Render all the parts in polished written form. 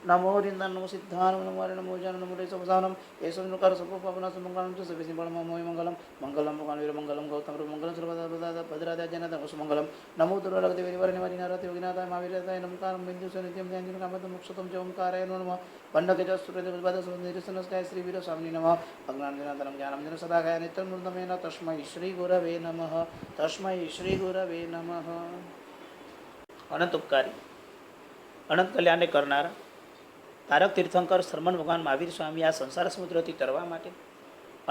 नमो रिंदन नमो सिद्धान नमो हरे नमो जन नमो रेसवसानम ऐसो नुकार सपोपवना सुमंगलम च सविसि बलम मोय मंगलम मंगलम भगवान वीर मंगलम गौतम रूप मंगलम सर्वदा भद्रादा जनता मंगलम नमो दुर्लभ देवी वरनि वरि नारद योगिनाथाय महावीरताय नमकारम बिंदु सनित्यम ध्यान कामत मोक्षतम च ओंकाराय नमः पंडके च सूर्य बद निरसनस्काय श्री वीर स्वामी नमः अज्ञान दिनातरम ज्ञानम जन सदागाय नित्यं नूर्धमेन तस्मै श्री गुरवे नमः तस्मै श्री गुरवे नमः। अनंत उपकारी अनंत कल्याण करनारा તારક તીર્થંકર શરમણ ભગવાન મહાવીર સ્વામી આ સંસાર સમુદ્રથી તરવા માટે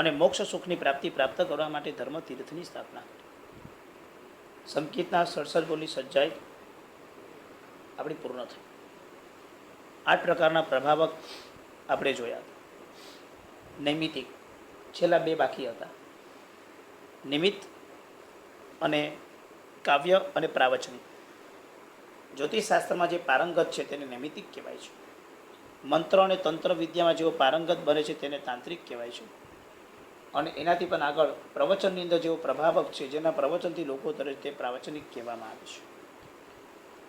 અને મોક્ષ સુખની પ્રાપ્તિ પ્રાપ્ત કરવા માટે ધર્મ તીર્થની સ્થાપના કરી. સંકિતના 67 બોલી સજ્જાઈ આપણી પૂર્ણ થઈ. 8 પ્રકારના પ્રભાવક આપણે જોયા હતા. નૈમિતિક છેલ્લા 2 બાકી હતા. નિમિત્ત અને કાવ્ય અને પ્રાવચનિક. જ્યોતિષશાસ્ત્રમાં જે પારંગત છે તેને નૈમિતિક કહેવાય છે. મંત્ર અને તંત્ર વિદ્યામાં જેઓ પારંગત બને છે તેને તાંત્રિક કહેવાય છે. અને એનાથી પણ આગળ પ્રવચનની અંદર જેઓ પ્રભાવક છે, જેના પ્રવચનથી લોકો તરે તે પ્રાવચનિક કહેવામાં આવે છે.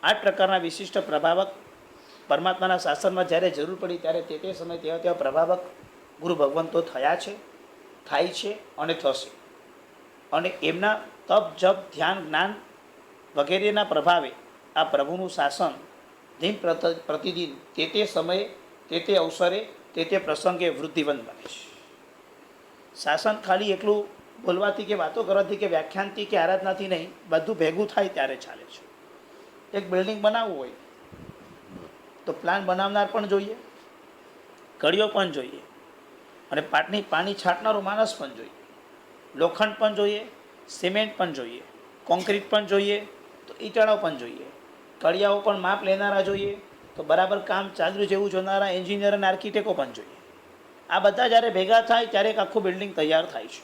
8 પ્રકારના વિશિષ્ટ પ્રભાવક પરમાત્માના શાસનમાં જ્યારે જરૂર પડી ત્યારે તે સમય તેવા પ્રભાવક ગુરુ ભગવંતો થયા છે, થાય છે અને થશે. અને એમના તપ જપ ધ્યાન જ્ઞાન વગેરેના પ્રભાવે આ પ્રભુનું શાસન દિન પ્રતિદિન તે સમયે તે અવસરે તે પ્રસંગે વૃદ્ધિવંત બને છે. શાસન ખાલી એટલું બોલવાથી કે વાતો કરવાથી કે વ્યાખ્યાનથી કે આરાધનાથી નહીં, બધું ભેગું થાય ત્યારે ચાલે છે. એક બિલ્ડિંગ બનાવવું હોય તો પ્લાન બનાવનાર પણ જોઈએ, કડીઓ પણ જોઈએ, અને પાણી છાંટનારો માણસ પણ જોઈએ, લોખંડ પણ જોઈએ, સિમેન્ટ પણ જોઈએ, કોન્ક્રીટ પણ જોઈએ, તો ઈટાળો પણ જોઈએ, કડિયાઓ પણ માપ લેનારા જોઈએ, તો બરાબર કામ ચાલ્યું જેવું જોનારા એન્જિનિયર અને આર્કિટેક્ટો પણ જોઈએ. આ બધા જ્યારે ભેગા થાય ત્યારે એક આખું બિલ્ડિંગ તૈયાર થાય છે.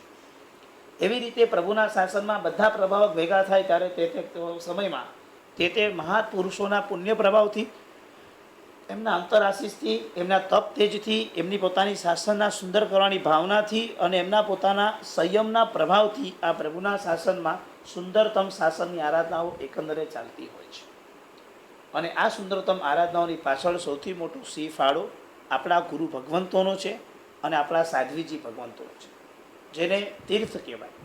એવી રીતે પ્રભુના શાસનમાં બધા પ્રભાવક ભેગા થાય ત્યારે તે સમયમાં તે મહાપુરુષોના પુણ્ય પ્રભાવથી, એમના અંતરાશીષથી, એમના તપ તેજથી, એમની પોતાની શાસનના સુંદર કરવાની ભાવનાથી અને એમના પોતાના સંયમના પ્રભાવથી આ પ્રભુના શાસનમાં સુંદરતમ શાસનની આરાધનાઓ એકંદરે ચાલતી હોય છે. અને આ સુંદરતમ આરાધનાઓની પાછળ સૌથી મોટો સિંહ ફાળો આપણા ગુરુ ભગવંતોનો છે અને આપણા સાધ્વીજી ભગવંતોનો છે, જેને તીર્થ કહેવાય.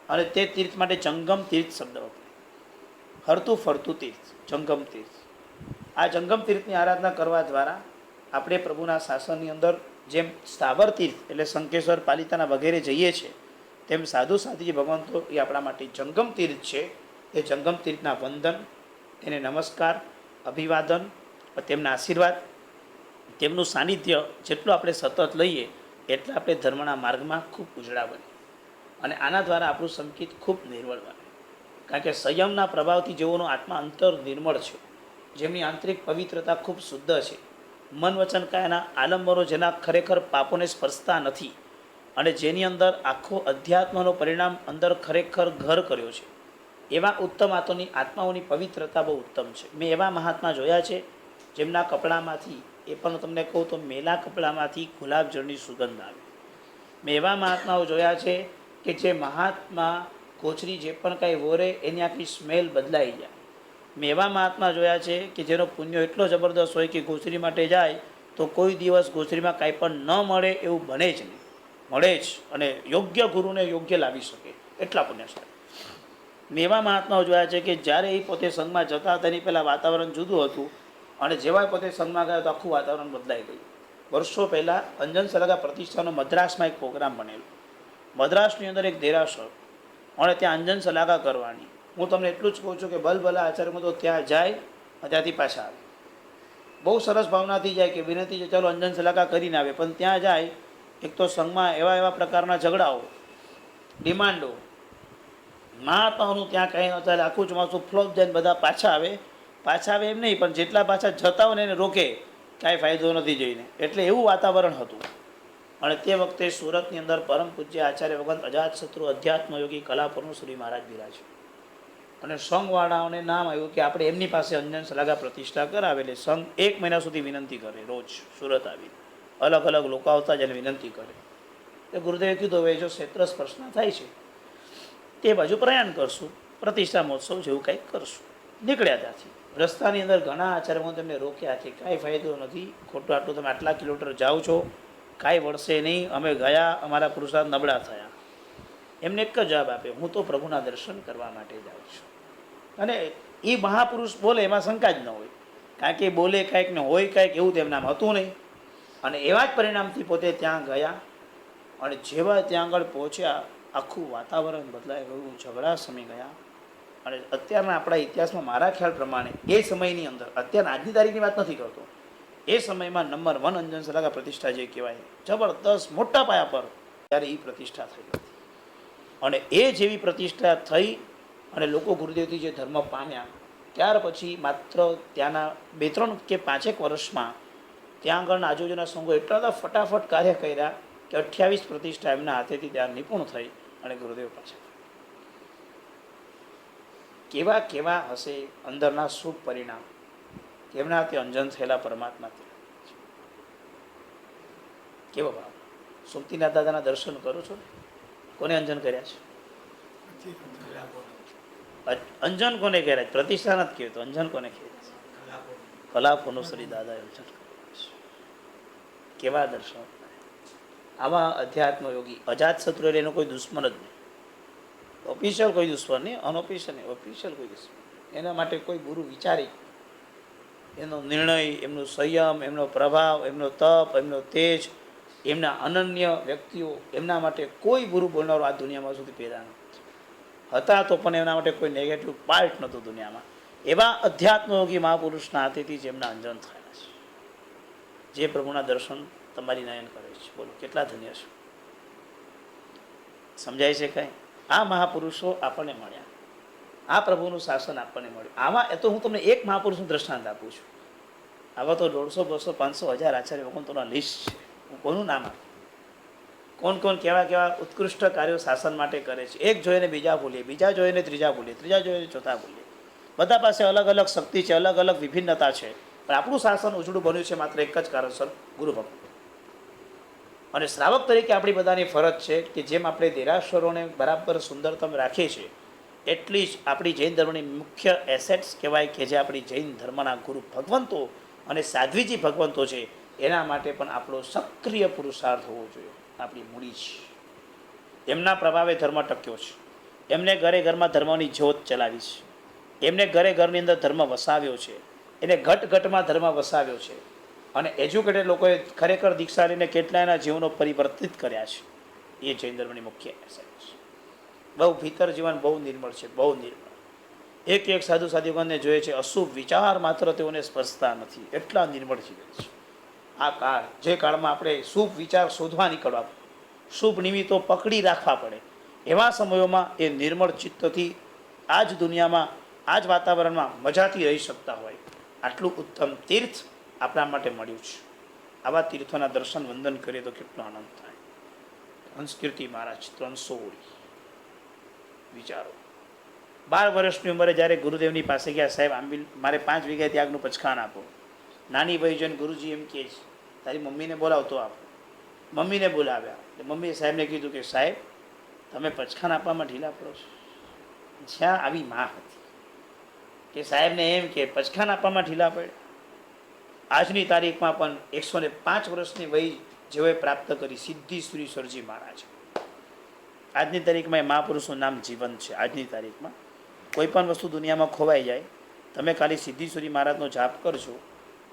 અને તે તીર્થ માટે જંગમ તીર્થ શબ્દ વપરાય. હરતું ફરતું તીર્થ, જંગમ તીર્થ. આ જંગમ તીર્થની આરાધના કરવા દ્વારા આપણે પ્રભુના શાસનની અંદર જેમ સ્થાવર તીર્થ એટલે શંકેશ્વર પાલિતાના વગેરે જઈએ છીએ, તેમ સાધુ સાધ્વીજી ભગવંતો એ આપણા માટે જંગમ તીર્થ છે. એ જંગમ તીર્થના વંદન, એને નમસ્કાર, અભિવાદન, તેમના આશીર્વાદ, તેમનું સાનિધ્ય જેટલું આપણે સતત લઈએ એટલે આપણે ધર્મના માર્ગમાં ખૂબ ઉજળા બને. અને આના દ્વારા આપણું સંકિત ખૂબ નિર્મળ બને. કારણ કે સંયમના પ્રભાવથી જેઓનો આત્મા અંતર નિર્મળ છે, જેમની આંતરિક પવિત્રતા ખૂબ શુદ્ધ છે, મન વચન કાયાના આલંબનો જેના ખરેખર પાપોને સ્પર્શતા નથી, અને જેની અંદર આખો અધ્યાત્મનો પરિણામ અંદર ખરેખર ઘર કર્યો છે, એવા ઉત્તમ આત્માઓની પવિત્રતા બહુ ઉત્તમ છે. મેં એવા મહાત્મા જોયા છે જેમના કપડામાંથી, એ પણ તમને કહું તો મેલા કપડામાંથી ગુલાબજળની સુગંધ આવે. મેં એવા મહાત્માઓ જોયા છે કે જે મહાત્મા કોચરી જે પણ કાંઈ વોરે એની આખી સ્મેલ બદલાઈ જાય. મેં એવા મહાત્મા જોયા છે કે જેનો પુણ્ય એટલો જબરદસ્ત હોય કે ગોચરી માટે જાય તો કોઈ દિવસ ગોચરીમાં કાંઈ પણ ન મળે એવું બને જ નહીં, મળે જ, અને યોગ્ય ગુરુને યોગ્ય લાવી શકે એટલા પુણ્યશાળી. મેં એવા મહાત્માઓ જોયા છે કે જ્યારે એ પોતે સંઘમાં જતા તેની પહેલાં વાતાવરણ જુદું હતું, અને જેવા પોતે સંઘમાં ગયા તો આખું વાતાવરણ બદલાઈ ગયું. વર્ષો પહેલાં અંજન સલગા પ્રતિષ્ઠાનો મદ્રાસમાં એક પ્રોગ્રામ બનેલો. મદ્રાસની અંદર એક દેરાસર, અને ત્યાં અંજન સલાહા કરવાની. હું તમને એટલું જ કહું છું કે ભલભલા આચાર્યમાં તો ત્યાં જાય અને ત્યાંથી પાછા આવે. બહુ સરસ ભાવનાથી જાય કે વિનંતી છે ચાલો અંજન સલાહા કરીને આવે, પણ ત્યાં જાય એક તો સંઘમાં એવા પ્રકારના ઝઘડાઓ, ડિમાન્ડો, મહાત્માઓનું ત્યાં કંઈ ન ચાલે, આખું ચોમાસું ફ્લોપ જાય, બધા પાછા આવે એમ નહીં, પણ જેટલા પાછા જતા હોય ને એને રોકે, કાંઈ ફાયદો નથી જોઈને. એટલે એવું વાતાવરણ હતું. અને તે વખતે સુરતની અંદર પરમ પૂજ્ય આચાર્ય ભગવાન અજાતશત્રુ અધ્યાત્મયોગી કલાપુરનું શ્રી મહારાજ બિરાજ. અને સંઘવાળાઓને નામ આવ્યું કે આપણે એમની પાસે અંજન સલાહા પ્રતિષ્ઠા કરાવે. એટલે સંઘ 1 મહિના સુધી વિનંતી કરે, રોજ સુરત આવી અલગ અલગ લોકો આવતા જેને વિનંતી કરે. એ ગુરુદેવે કીધું હવે જો ક્ષેત્ર સ્પર્શના થાય છે તે બાજુ પ્રયાણ કરશું, પ્રતિષ્ઠા મહોત્સવ જેવું કંઈક કરશું. નીકળ્યા ત્યાંથી. રસ્તાની અંદર ઘણા આચાર્યો તેમને રોક્યા છે, કાંઈ ફાયદો નથી, ખોટું આટલું તમે આટલા કિલોમીટર જાઓ છો, કાંઈ વળશે નહીં, અમે ગયા, અમારા પુરુષાર્થ નબળા થયા. એમને એક જ જવાબ આપ્યો, હું તો પ્રભુના દર્શન કરવા માટે જાઉં છું. અને એ મહાપુરુષ બોલે એમાં શંકા જ ન હોય, કારણ કે બોલે કાંઈક ને હોય કાંઈક એવું તેમનામાં હતું નહીં. અને એવા જ પરિણામથી પોતે ત્યાં ગયા. અને જેવા ત્યાં આગળ પહોંચ્યા આખું વાતાવરણ બદલાઈ ગયું, ઝઘડા સમી ગયા. અને અત્યારના આપણા ઇતિહાસમાં મારા ખ્યાલ પ્રમાણે એ સમયની અંદર, અત્યારના આજની તારીખની વાત નથી કરતો, એ સમયમાં નંબર 1 અંજન સલાકા પ્રતિષ્ઠા જે કહેવાય જબરદસ્ત મોટા પાયા પર ત્યારે એ પ્રતિષ્ઠા થઈ હતી. અને એ જેવી પ્રતિષ્ઠા થઈ અને લોકો ગુરુદેવથી જે ધર્મ પામ્યા, ત્યાર પછી માત્ર ત્યાંના 2-3 કે 5 વર્ષમાં ત્યાં આગળના આજુબાજુના સંઘો એટલા બધા ફટાફટ કાર્ય કર્યા કે 28 પ્રતિષ્ઠા એમના હાથેથી ત્યાં નિપુણ થઈ અને ગુરુદેવ પાછા. કેવા કેવા હશે અંદરના શુભ પરિણામ, કેમના તે અંજન થયેલા પરમાત્મા. કેવો ભાવ! સુમતીનાથ દાદાના દર્શન કરો છો ને? કોને અંજન કર્યા છે? અંજન કોને કર્યા? પ્રતિષ્ઠા નથી કહેતો, અંજન કોને કર્યા છે? કલાપોનું શ્રી દાદાએ અંજન કર્યા છે. કેવા દર્શન! આવા અધ્યાત્મ યોગી અજાત શત્રુ એટલે એનો કોઈ દુશ્મન જ નહીં. ઓફિશિયલ કોઈ દુશ્મન નહીં, અનઓફિશિયલ નહીં, ઓફિશિયલ કોઈ દુશ્મન. એના માટે કોઈ ગુરુ વિચારી એનો નિર્ણય, એમનો સંયમ, એમનો પ્રભાવ, એમનો તપ, એમનો તેજ, એમના અનન્ય વ્યક્તિઓ, એમના માટે કોઈ ગુરુ બોલનારો આ દુનિયામાં સુધી પેદા નથી હતા. તો પણ એમના માટે કોઈ નેગેટિવ પાર્ટ નહોતું દુનિયામાં. એવા અધ્યાત્મયોગી મહાપુરુષના હાથેથી જેમના અંજન થયા છે, જે પ્રભુના દર્શન તમારી નયન કરે છે. બોલો કેટલા ધન્ય છે! સમજાય છે કાંઈ? આ મહાપુરુષો આપણને મળ્યા, આ પ્રભુનું શાસન આપણને મળ્યું. આમાં એ તો હું તમને એક મહાપુરુષનું દ્રષ્ટાંત આપું છું. આવા તો 150, 200, 500, 1000 આચાર્ય ભગવંતોના લિસ્ટ છે. હું કોનું નામ આપું? કોણ કોણ કેવા કેવા ઉત્કૃષ્ટ કાર્યો શાસન માટે કરે છે. એક જોઈને બીજા બોલીએ, બીજા જોઈને ત્રીજા બોલીએ, ત્રીજા જોઈને ચોથા બોલીએ. બધા પાસે અલગ અલગ શક્તિ છે, અલગ અલગ વિભિન્નતા છે, પણ આપણું શાસન ઉજળું બન્યું છે માત્ર એક જ કારણસર, ગુરુ ભક્ત. અને શ્રાવક તરીકે આપણી બધાની ફરજ છે કે જેમ આપણે દેરાસરોને બરાબર સુંદરતમ રાખીએ છીએ, એટલી જ આપણી જૈન ધર્મની મુખ્ય એસેટ્સ કહેવાય કે જે આપણી જૈન ધર્મના ગુરુ ભગવંતો અને સાધ્વીજી ભગવંતો છે, એના માટે પણ આપણો સક્રિય પુરુષાર્થ હોવો જોઈએ. આપણી મૂડી છે, એમના પ્રભાવે ધર્મ ટક્યો છે. એમને ઘરે ઘરમાં ધર્મની જ્યોત ચલાવી છે. એમને ઘરે ઘરની અંદર ધર્મ વસાવ્યો છે. એને ઘટ ઘટમાં ધર્મ વસાવ્યો છે. અને એજ્યુકેટેડ લોકોએ ખરેખર દીક્ષા લઈને કેટલાયના જીવનો પરિવર્તિત કર્યા છે. એ જૈન ધર્મની મુખ્ય એસેટ છે. બહુ ભીતર જીવન બહુ નિર્મળ છે, બહુ નિર્મળ. એક એક સાધુ સાધુગણને જોઈએ છે, અશુભ વિચાર માત્ર તેઓને સ્પર્શતા નથી, એટલા નિર્મળ જીવન છે. આ કાળ, જે કાળમાં આપણે શુભ વિચાર શોધવા નીકળવા પડે, શુભ નિમિત્તો પકડી રાખવા પડે, એવા સમયોમાં એ નિર્મળ ચિત્તથી આ જ દુનિયામાં, આ જ વાતાવરણમાં મજાથી રહી શકતા હોય, આટલું ઉત્તમ તીર્થ આપણા માટે મળ્યું છે. આવા તીર્થોના દર્શન વંદન કરીએ તો કેટલો આનંદ થાય. હંસકીર્તિ મહારાજ 300 વિચારો. 12 વર્ષની ઉંમરે જ્યારે ગુરુદેવની પાસે ગયા, સાહેબ આંબિલ મારે 5 વીઘા ત્યાગનું પચખાણ આપો. નાની વહી જઈને ગુરુજી એમ કહે છે, તારી મમ્મીને બોલાવતો આપો. મમ્મીને બોલાવ્યા. મમ્મીએ સાહેબને કીધું કે સાહેબ તમે પચખાણ આપવામાં ઢીલા પડો છો. જ્યાં આવી માં હતી કે સાહેબને એમ કે પચખાણ આપવામાં ઢીલા પડ્યા. આજની તારીખમાં પણ 105 વર્ષની વય જેઓએ પ્રાપ્ત કરી, સિદ્ધેશ્વરીશ્વરજી મહારાજ. આજની તારીખમાં એ મહાપુરુષનું નામ જીવંત છે. આજની તારીખમાં કોઈ પણ વસ્તુ દુનિયામાં ખોવાઈ જાય, તમે ખાલી સિદ્ધેશ્વરી મહારાજનો જાપ કરજો,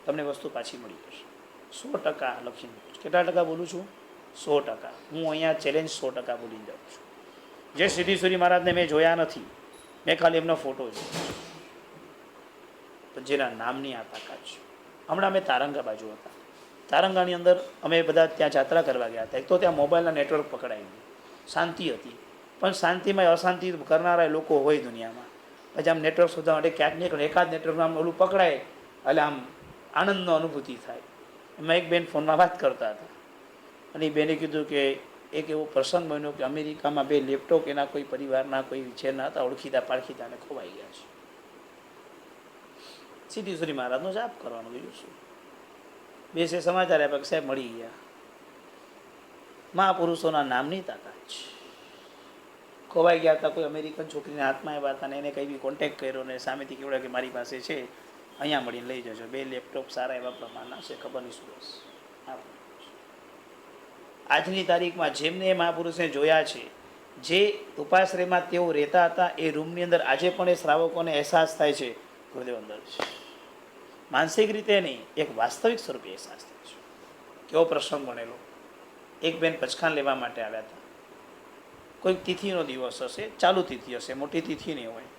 તમને વસ્તુ પાછી મળી જશે. 100% લખીને. કેટલા ટકા બોલું છું? 100%. હું અહીંયા ચેલેન્જ 100% બોલીને જાઉં છું. જે સિદ્ધેશ્વરી મહારાજને મેં જોયા નથી, મેં ખાલી એમનો ફોટો જોયો, પણ જેના નામની આ તાકાત છે. હમણાં અમે તારંગા બાજુ હતા. તારંગાની અંદર અમે બધા ત્યાં યાત્રા કરવા ગયા હતા. એક તો ત્યાં મોબાઈલના નેટવર્ક પકડાય નહીં, શાંતિ હતી, પણ શાંતિમાં અશાંતિ કરનારા લોકો હોય દુનિયામાં. પછી આમ નેટવર્ક શોધવા માટે ક્યાંક નીકળે, એકાદ નેટવર્કમાં આમ ઓલું પકડાય એટલે આમ આનંદનો અનુભૂતિ થાય. એમાં એક બેન ફોનમાં વાત કરતા હતા અને એ બેને કીધું કે એક એવો પ્રસંગ બન્યો કે અમેરિકામાં 2 લેપટોપ એના કોઈ પરિવારના કોઈ વિછેરના હતા, ઓળખીતા પારખીતાને ખોવાઈ ગયા છે. સિદ્ધેશ્વરી મહારાજનો જાપ કરવાનો, બીજું શું. 2 સમાચાર આપ્યા કે સાહેબ મળી ગયા. મહાપુરુષોના નામની તાકાત છે. ખોવાઈ ગયા હતા, કોઈ અમેરિકન છોકરીના હાથમાં આવ્યા હતા ને એને કંઈ બી કોન્ટેક્ટ કર્યો ને સામેથી કેવડા કે મારી પાસે છે, અહીંયા મળીને લઈ જજો. 2 લેપટોપ સારા એવા પ્રમાણના છે, ખબર નહીં શું હશે. આજની તારીખમાં જેમને એ મહાપુરુષને જોયા છે, જે ઉપાશ્રયમાં તેઓ રહેતા હતા, એ રૂમની અંદર આજે પણ એ શ્રાવકોને અહેસાસ થાય છે ગુરુદેવ અંદર છે. માનસિક રીતે નહીં, એક વાસ્તવિક સ્વરૂપે અહેસાસ થાય છે. કેવો પ્રસંગ બનેલો. એક બેન પચખાન લેવા માટે આવ્યા હતા. કોઈક તિથિનો દિવસ હશે, ચાલુ તિથિ હશે, મોટી તિથિ નહીં હોય,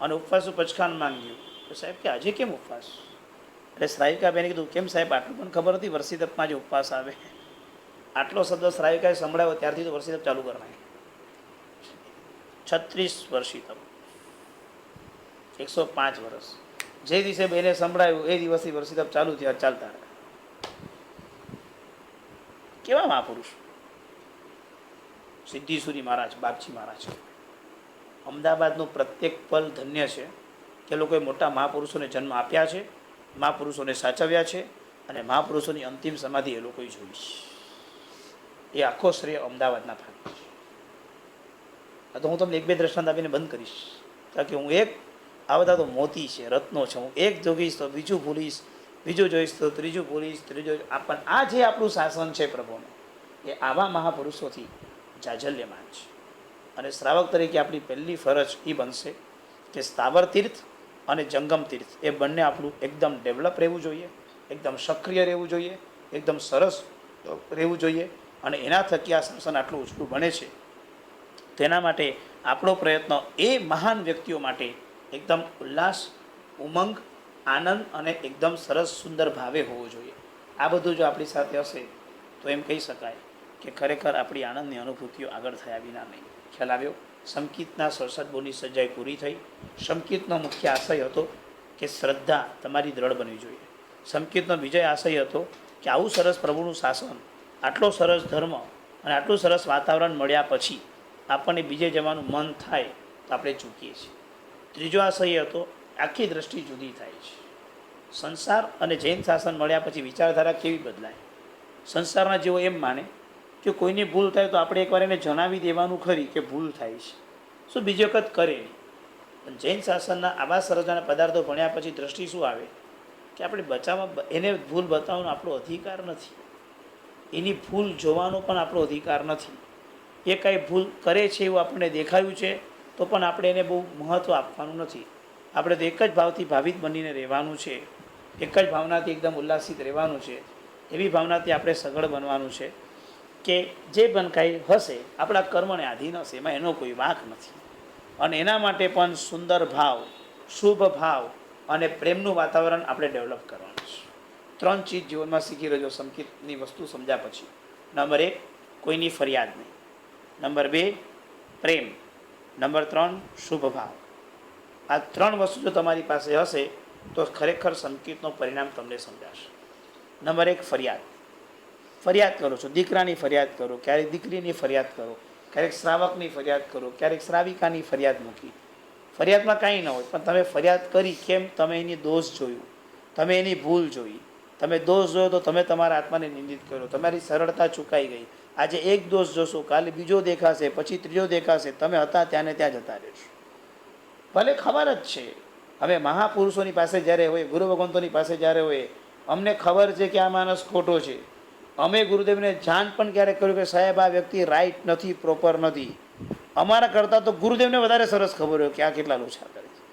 અને ઉપવાસનું પચખાન માંગ્યું. તો સાહેબ કે આજે કેમ ઉપવાસ? એટલે શ્રાવિકા બેને કીધું, કેમ સાહેબ આટલું પણ ખબર હતી વર્ષિતપમાં જે ઉપવાસ આવે? આટલો શબ્દ શ્રાવિકાએ સંભળાયો ત્યારથી તો વર્ષિતપ ચાલુ કરી નાખી. 36 વર્ષિતપ, 105 વર્ષ. જે દિવસે બેને સંભળાયું એ દિવસથી વર્ષિતપ ચાલુ થયા, ચાલતા રહ્યા. કેવા મહાપુરુષ! સિદ્ધીસુરી મહારાજ, બાપજી મહારાજ. અમદાવાદનું પ્રત્યેક પલ ધન્ય છે કે લોકોએ મોટા મહાપુરુષોને જન્મ આપ્યા છે, મહાપુરુષોને સાચવ્યા છે, અને મહાપુરુષોની અંતિમ સમાધિ એ લોકોએ જોઈ છે. એ આખો શ્રેય અમદાવાદના ભાગ છે. તો હું તમને 1-2 દ્રષ્ટાંત આપીને બંધ કરીશ, કારણ કે હું એક આ બધા તો મોતી છે, રત્નો છે. હું એક જોગીશ તો બીજું ભૂલીશ, બીજું જોઈશ તો ત્રીજું ભૂલીશ, ત્રીજું. પણ આ જે આપણું શાસન છે પ્રભુનું, એ આવા મહાપુરુષોથી જાજલ્યમાન છે. અને શ્રાવક તરીકે આપણી પહેલી ફરજ એ બનશે કે સ્થાવર તીર્થ અને જંગમ તીર્થ એ બંને આપણું એકદમ ડેવલપ રહેવું જોઈએ, એકદમ સક્રિય રહેવું જોઈએ, એકદમ સરસ રહેવું જોઈએ. અને એના થકી આ શાસન આટલું ઉજળું બને છે. તેના માટે આપણો પ્રયત્ન એ મહાન વ્યક્તિઓ માટે એકદમ ઉલ્લાસ, ઉમંગ, આનંદ અને એકદમ સરસ સુંદર ભાવે હોવો જોઈએ. આ બધું જો આપણી સાથે હશે તો એમ કહી શકાય કે ખરેખર આપણી આનંદની અનુભૂતિઓ આગળ થયા વિના નહીં. ખ્યાલ આવ્યો? સંકિતના 67 સજ્જાઈ પૂરી થઈ. સંકિતનો મુખ્ય આશય હતો કે શ્રદ્ધા તમારી દ્રઢ બનવી જોઈએ. સંકિતનો બીજો આશય હતો કે આવું સરસ પ્રભુનું શાસન, આટલો સરસ ધર્મ અને આટલું સરસ વાતાવરણ મળ્યા પછી આપણને બીજે જવાનું મન થાય તો આપણે ચૂકીએ છીએ. ત્રીજો આશય હતો આખી દ્રષ્ટિ જુદી થાય છે. સંસાર અને જૈન શાસન મળ્યા પછી વિચારધારા કેવી બદલાય? સંસારના જેવો એમ માને કે કોઈની ભૂલ થાય તો આપણે એકવાર એને જણાવી દેવાનું ખરી કે ભૂલ થાય છે, શું બીજી વખત કરે નહીં. પણ જૈન શાસનના આવા સરસના પદાર્થો ભણ્યા પછી દ્રષ્ટિ શું આવે કે આપણે બચાવવા, એને ભૂલ બતાવવાનો આપણો અધિકાર નથી, એની ભૂલ જોવાનો પણ આપણો અધિકાર નથી. એ કાંઈ ભૂલ કરે છે એવું આપણને દેખાયું છે તો પણ આપણે એને બહુ મહત્ત્વ આપવાનું નથી. આપણે તો એક જ ભાવથી ભાવિત બનીને રહેવાનું છે, એક જ ભાવનાથી એકદમ ઉલ્લાસિત રહેવાનું છે. એવી ભાવનાથી આપણે સઘળ બનવાનું છે કે જે પણ કાંઈ હશે આપણા કર્મને આધીન હશે, એમાં એનો કોઈ વાંક નથી. અને એના માટે પણ સુંદર ભાવ, શુભ ભાવ અને પ્રેમનું વાતાવરણ આપણે ડેવલપ કરવાનું છે. 3 ચીજ જીવનમાં શીખી રહેજો સંકિતની વસ્તુ સમજ્યા પછી. નંબર 1, કોઈની ફરિયાદ નહીં. નંબર 2, પ્રેમ. નંબર 3, શુભ ભાવ. આ 3 વસ્તુ જો તમારી પાસે હશે તો ખરેખર સંકિતનો પરિણામ તમને સમજાશે. નંબર 1, ફરિયાદ. ફરિયાદ કરો છો, દીકરાની ફરિયાદ કરો, ક્યારેક દીકરીની ફરિયાદ કરો, ક્યારેક શ્રાવકની ફરિયાદ કરો, ક્યારેક શ્રાવિકાની ફરિયાદ મૂકી. ફરિયાદમાં કાંઈ ન હોય પણ તમે ફરિયાદ કરી, કેમ? તમે એની દોષ જોયું, તમે એની ભૂલ જોઈ. તમે દોષ જોયો તો તમે તમારા આત્માને નિંદિત કર્યો, તમારી સરળતા ચૂકાઈ ગઈ. આજે એક દોષ જોશો, કાલે બીજો દેખાશે, પછી ત્રીજો દેખાશે, તમે હતા ત્યાં ને ત્યાં જતા રહેશો. ભલે ખબર જ છે, હવે મહાપુરુષોની પાસે જ્યારે હોય, ગુરુ ભગવંતોની પાસે જ્યારે હોય, અમને ખબર છે કે આ માણસ ખોટો છે. અમે ગુરુદેવને જાણ પણ ક્યારેક કર્યું કે સાહેબ આ વ્યક્તિ રાઈટ નથી, પ્રોપર નથી. અમારા કરતાં તો ગુરુદેવને વધારે સરસ ખબર હોય કે આ કેટલા લોચા કરે છે.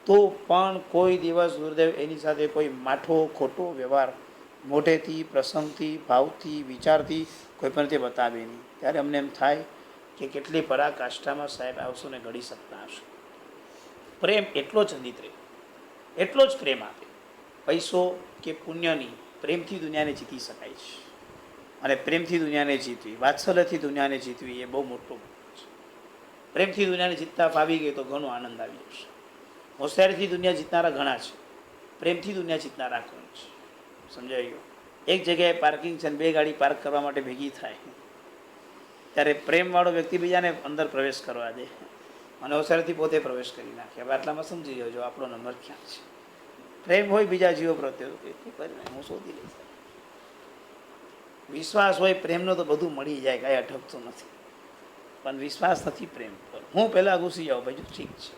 તો પણ કોઈ દિવસ ગુરુદેવ એની સાથે કોઈ માઠો ખોટો વ્યવહાર મોઢેથી, પ્રસંગથી, ભાવથી, વિચારથી કોઈ પણ તે બતાવે નહીં. ત્યારે અમને એમ થાય કે કેટલી પરાકાષ્ઠામાં સાહેબ આવશો ને ઘડી શકતા હશો. પ્રેમ એટલો જ અંદિત રહે, એટલો જ પ્રેમ આપે. પૈસો કે પુણ્યની, પ્રેમથી દુનિયાને જીતી શકાય છે. અને પ્રેમથી દુનિયાને જીતવી, વાત્સલ્યથી દુનિયાને જીતવી એ બહુ મોટું છે. પ્રેમથી દુનિયાને જીતતા ફાવી ગઈ તો ઘણો આનંદ આવી જશે. હોશિયારીથી દુનિયા જીતનારા ઘણા છે, પ્રેમથી દુનિયા જીતનારા કોણ છે? સમજાઈ ગયું? એક જગ્યાએ પાર્કિંગ છે ને 2 ગાડી પાર્ક કરવા માટે ભેગી થાય ત્યારે પ્રેમવાળો વ્યક્તિ બીજાને અંદર પ્રવેશ કરવા દે અને હોશિયારીથી પોતે પ્રવેશ કરી નાખે. હવે આટલામાં સમજી જજો આપણો નંબર ક્યાં છે. પ્રેમ હોય બીજા જીવો પ્રત્યે હું શોધી લઈશ. વિશ્વાસ હોય પ્રેમનો તો બધું મળી જાય, કાંઈ અટકતું નથી. પણ વિશ્વાસ નથી પ્રેમ પર. હું પહેલાં ઘૂસી જાઉં, ભાઈ ઠીક છે,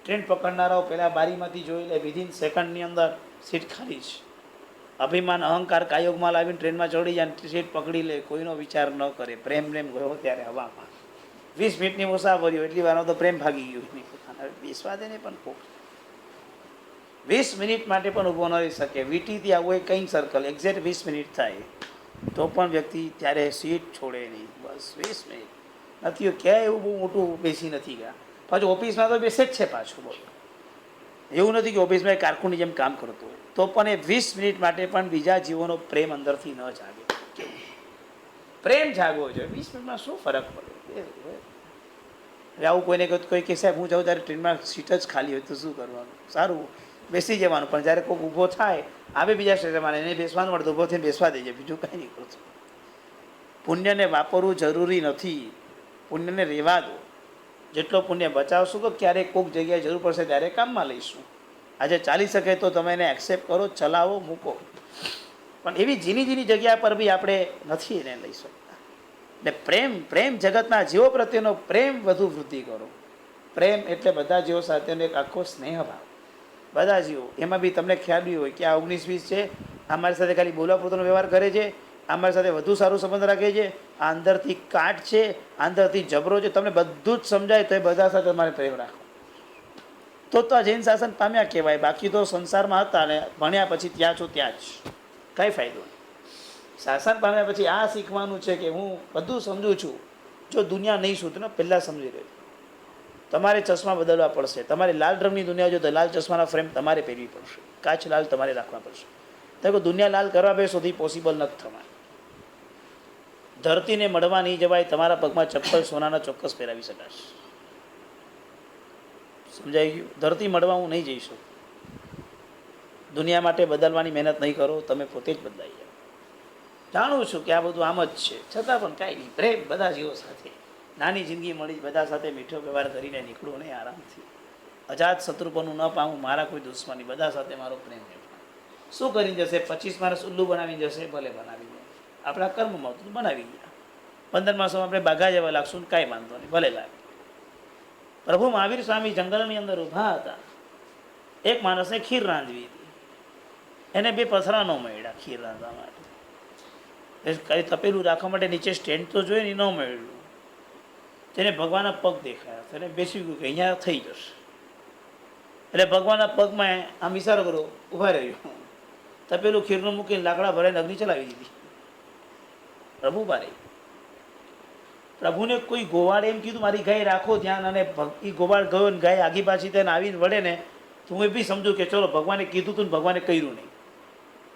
ટ્રેન પકડનારાઓ પહેલાં બારીમાંથી જોઈ લે, વિધિન સેકન્ડની અંદર સીટ ખાલી છે. અભિમાન અહંકાર કાયોગમાં લાવીને ટ્રેનમાં ચડી જાય, સીટ પકડી લે, કોઈનો વિચાર ન કરે. પ્રેમ ગયો ત્યારે હવામાં 20 મિનિટની મુસાફરી, એટલી વારનો તો પ્રેમ ભાગી ગયો નહીં પોતાના. બેસવા દે ને પણ કોક 20 મિનિટ માટે પણ ઊભો ન રહી શકે. વીટીથી આવું એક કંઈ સર્કલ એક્ઝેક્ટ 20 મિનિટ થાય તો પણ વ્યક્તિ ત્યારે સીટ છોડે નહીં. બસ 20 મિનિટ નથી, ક્યાંય એવું બહુ મોટું બેસી નથી ગયા. પાછું ઓફિસમાં તો બેસે જ છે પાછું. બોલો, એવું નથી કે ઓફિસમાં કારકુનની જેમ કામ કરતો હોય, તો પણ એ 20 મિનિટ માટે પણ બીજા જીવોનો પ્રેમ અંદરથી ન જાગે. પ્રેમ જાગવો જોઈએ. 20 મિનિટમાં શું ફરક પડે? આવું કોઈને કોઈ કે સાહેબ હું જાઉં ત્યારે ટ્રેનમાં સીટ જ ખાલી હોય તો શું કરવાનું? સારું, બેસી જવાનું. પણ જ્યારે કોઈક ઊભો થાય, આવે બીજા સ્ટેશનમાં, એને બેસવાનું મળે તો ઊભો થઈને બેસવા દેજે, બીજું કંઈ નહીં કરતું. પુણ્યને વાપરવું જરૂરી નથી, પુણ્યને રહેવા દો. જેટલો પુણ્ય બચાવશું તો ક્યારેક કોઈક જગ્યાએ જરૂર પડશે ત્યારે કામમાં લઈશું. આજે ચાલી શકે તો તમે એને એક્સેપ્ટ કરો, ચલાવો, મૂકો. પણ એવી ઝીણી ઝીણી જગ્યા પર બી આપણે નથી એને લઈ શકતા. એટલે પ્રેમ જગતના જીવો પ્રત્યેનો પ્રેમ વધુ વૃદ્ધિ કરો. પ્રેમ એટલે બધા જીવો સાથેનો એક આખો સ્નેહ ભાવ. બધા જીવો, એમાં બી તમને ખ્યાલ બી હોય કે આ 19-20 છે, અમારી સાથે ખાલી બોલવા પૂરતોનો વ્યવહાર કરે છે, અમારી સાથે વધુ સારું સંબંધ રાખે છે, આ અંદરથી કાટ છે, અંદરથી જબરો છે, તમને બધું જ સમજાય તો એ બધા સાથે તમારે પ્રેમ રાખો તો આ જૈન શાસન પામ્યા કહેવાય. બાકી તો સંસારમાં હતા ને ભણ્યા પછી ત્યાં છો ત્યાં જ, કાંઈ ફાયદો નહીં. શાસન પામ્યા પછી આ શીખવાનું છે કે હું બધું સમજું છું. જો દુનિયા નહીં સુધરે ને પહેલાં સમજી રહેજો. તમારે ચશ્મા બદલવા પડશે. તમારે લાલ રંગની દુનિયા જો તો લાલ ચશ્માના ફ્રેમ તમારે પહેરવી પડશે, કાચ લાલ તમારે રાખવા પડશે. તો દુનિયા લાલ કરવા બે સુધી પોસિબલ નથી થવા. ધરતીને મળવા નહીં જવાય, તમારા પગમાં ચપ્પલ સોનાના ચોક્કસ પહેરાવી શકાશે. સમજાઈ ગયું? ધરતી મળવા હું નહીં જઈ શકું. દુનિયા માટે બદલવાની મહેનત નહીં કરો, તમે પોતે જ બદલાઈ જાઓ. જાણું છું કે આ બધું આમ જ છે, છતાં પણ કાંઈ નહીં. પ્રેમ બધા જીવો સાથે, નાની જિંદગી મળી, બધા સાથે મીઠો વ્યવહાર કરીને નીકળું નહીં આરામથી. અજાત શત્રુપણું ન પામું, મારા કોઈ દુશ્મની, બધા સાથે મારો પ્રેમ નહીં. શું કરી જશે? 25 માણસ ઉલ્લુ બનાવી જશે, ભલે બનાવી જાય. આપણા કર્મમાં તો બનાવી ગયા. 15 માસમાં આપણે બાઘા જેવા લાગશું, કાંઈ વાંધો નહીં, ભલે લાગે. પ્રભુ મહાવીર સ્વામી જંગલની અંદર ઊભા હતા. એક માણસને ખીર રાંધવી હતી, એને 2 પથરા ન મળ્યા ખીર રાંધવા માટે. કઈ તપેલું રાખવા માટે નીચે સ્ટેન્ડ તો જોઈએ ને, ન મળ્યું. તેને ભગવાનના પગ દેખાયા, તેને બેસી ગયું કે અહીંયા થઈ જશે. એટલે ભગવાનના પગમાં આમ ઇશારો કરો, ઊભા રહ્યો. તપેલું ખીરનું મૂકીને લાકડા ભરાઈને અગ્નિ ચલાવી દીધી. પ્રભુ બારે પ્રભુને કોઈ ગોવાળે એમ કીધું મારી ગાય રાખો ધ્યાન, અને એ ગોવાળ ગયો ને ગાય આગી પાછી તેને આવીને વળે ને, તો હું એ બી સમજુ કે ચલો ભગવાને કીધું હતું ને ભગવાને કર્યું નહીં.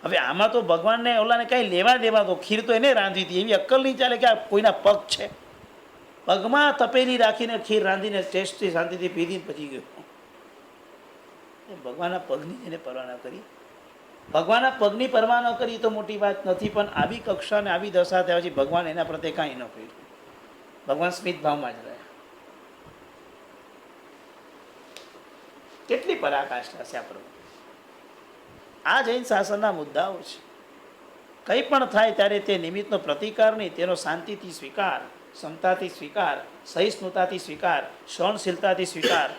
હવે આમાં તો ભગવાનને ઓલાને કાંઈ લેવા દેવા તો, ખીર તો એને રાંધી હતી, એવી અક્કલ નહીં ચાલે કે આ કોઈના પગ છે. પગમાં તપેલી રાખીને ખીર રાંધીને ટેસ્ટથી શાંતિથી પીધી પછી ગયો. ભગવાનના પગની એને પરવા ન કરી, ભગવાનના પગની પરવા ન કરી તો મોટી વાત નથી, પણ આવી કક્ષા ને આવી દશા થયા પછી ભગવાન એના પ્રત્યે કાંઈ ન કર્યું. ભગવાન સ્મિત ભાવમાં જ રહ્યા. કેટલી પરાકાષ્ઠા છે આ પ્રભુ. આ જૈન શાસનના મુદ્દાઓ છે. કંઈ પણ થાય ત્યારે તે નિમિત્તનો પ્રતિકાર નહીં, તેનો શાંતિથી સ્વીકાર, ક્ષમતાથી સ્વીકાર, સહિષ્ણુતાથી સ્વીકાર, સહનશીલતાથી સ્વીકાર,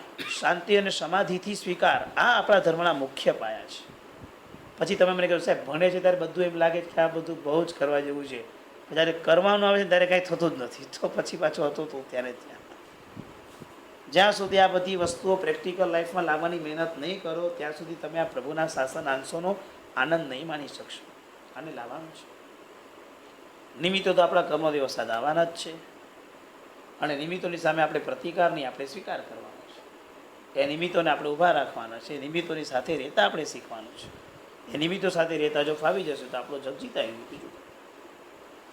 શાંતિ અને સમાધિથી સ્વીકાર. આ આપણા ધર્મના મુખ્ય પાયા છે. પછી તમે મને કહ્યું સાહેબ ભણે છે ત્યારે બધું એમ લાગે કે આ બધું બહુ જ કરવા જેવું છે, જ્યારે કરવાનું આવે છે ત્યારે કાંઈ થતું જ નથી. તો પછી પાછું હતું તો ત્યારે ત્યાં. જ્યાં સુધી આ બધી વસ્તુઓ પ્રેક્ટિકલ લાઈફમાં લાવવાની મહેનત નહીં કરો ત્યાં સુધી તમે આ પ્રભુના શાસન અંશોનો આનંદ નહીં માણી શકશો. આને લાવવાનું છે. નિમિત્તો તો આપણા કર્મ દિવસ આવવાના જ છે, અને નિમિત્તોની સામે આપણે પ્રતિકાર નહીં, આપણે સ્વીકાર કરવાનો છે. એ નિમિત્તોને આપણે ઊભા રાખવાના છે. નિમિત્તોની સાથે રહેતા આપણે શીખવાનું છે. એ નિમિત્તો સાથે રહેતા જો ફાવી જશે તો આપણો જગ જીતાય બીજું.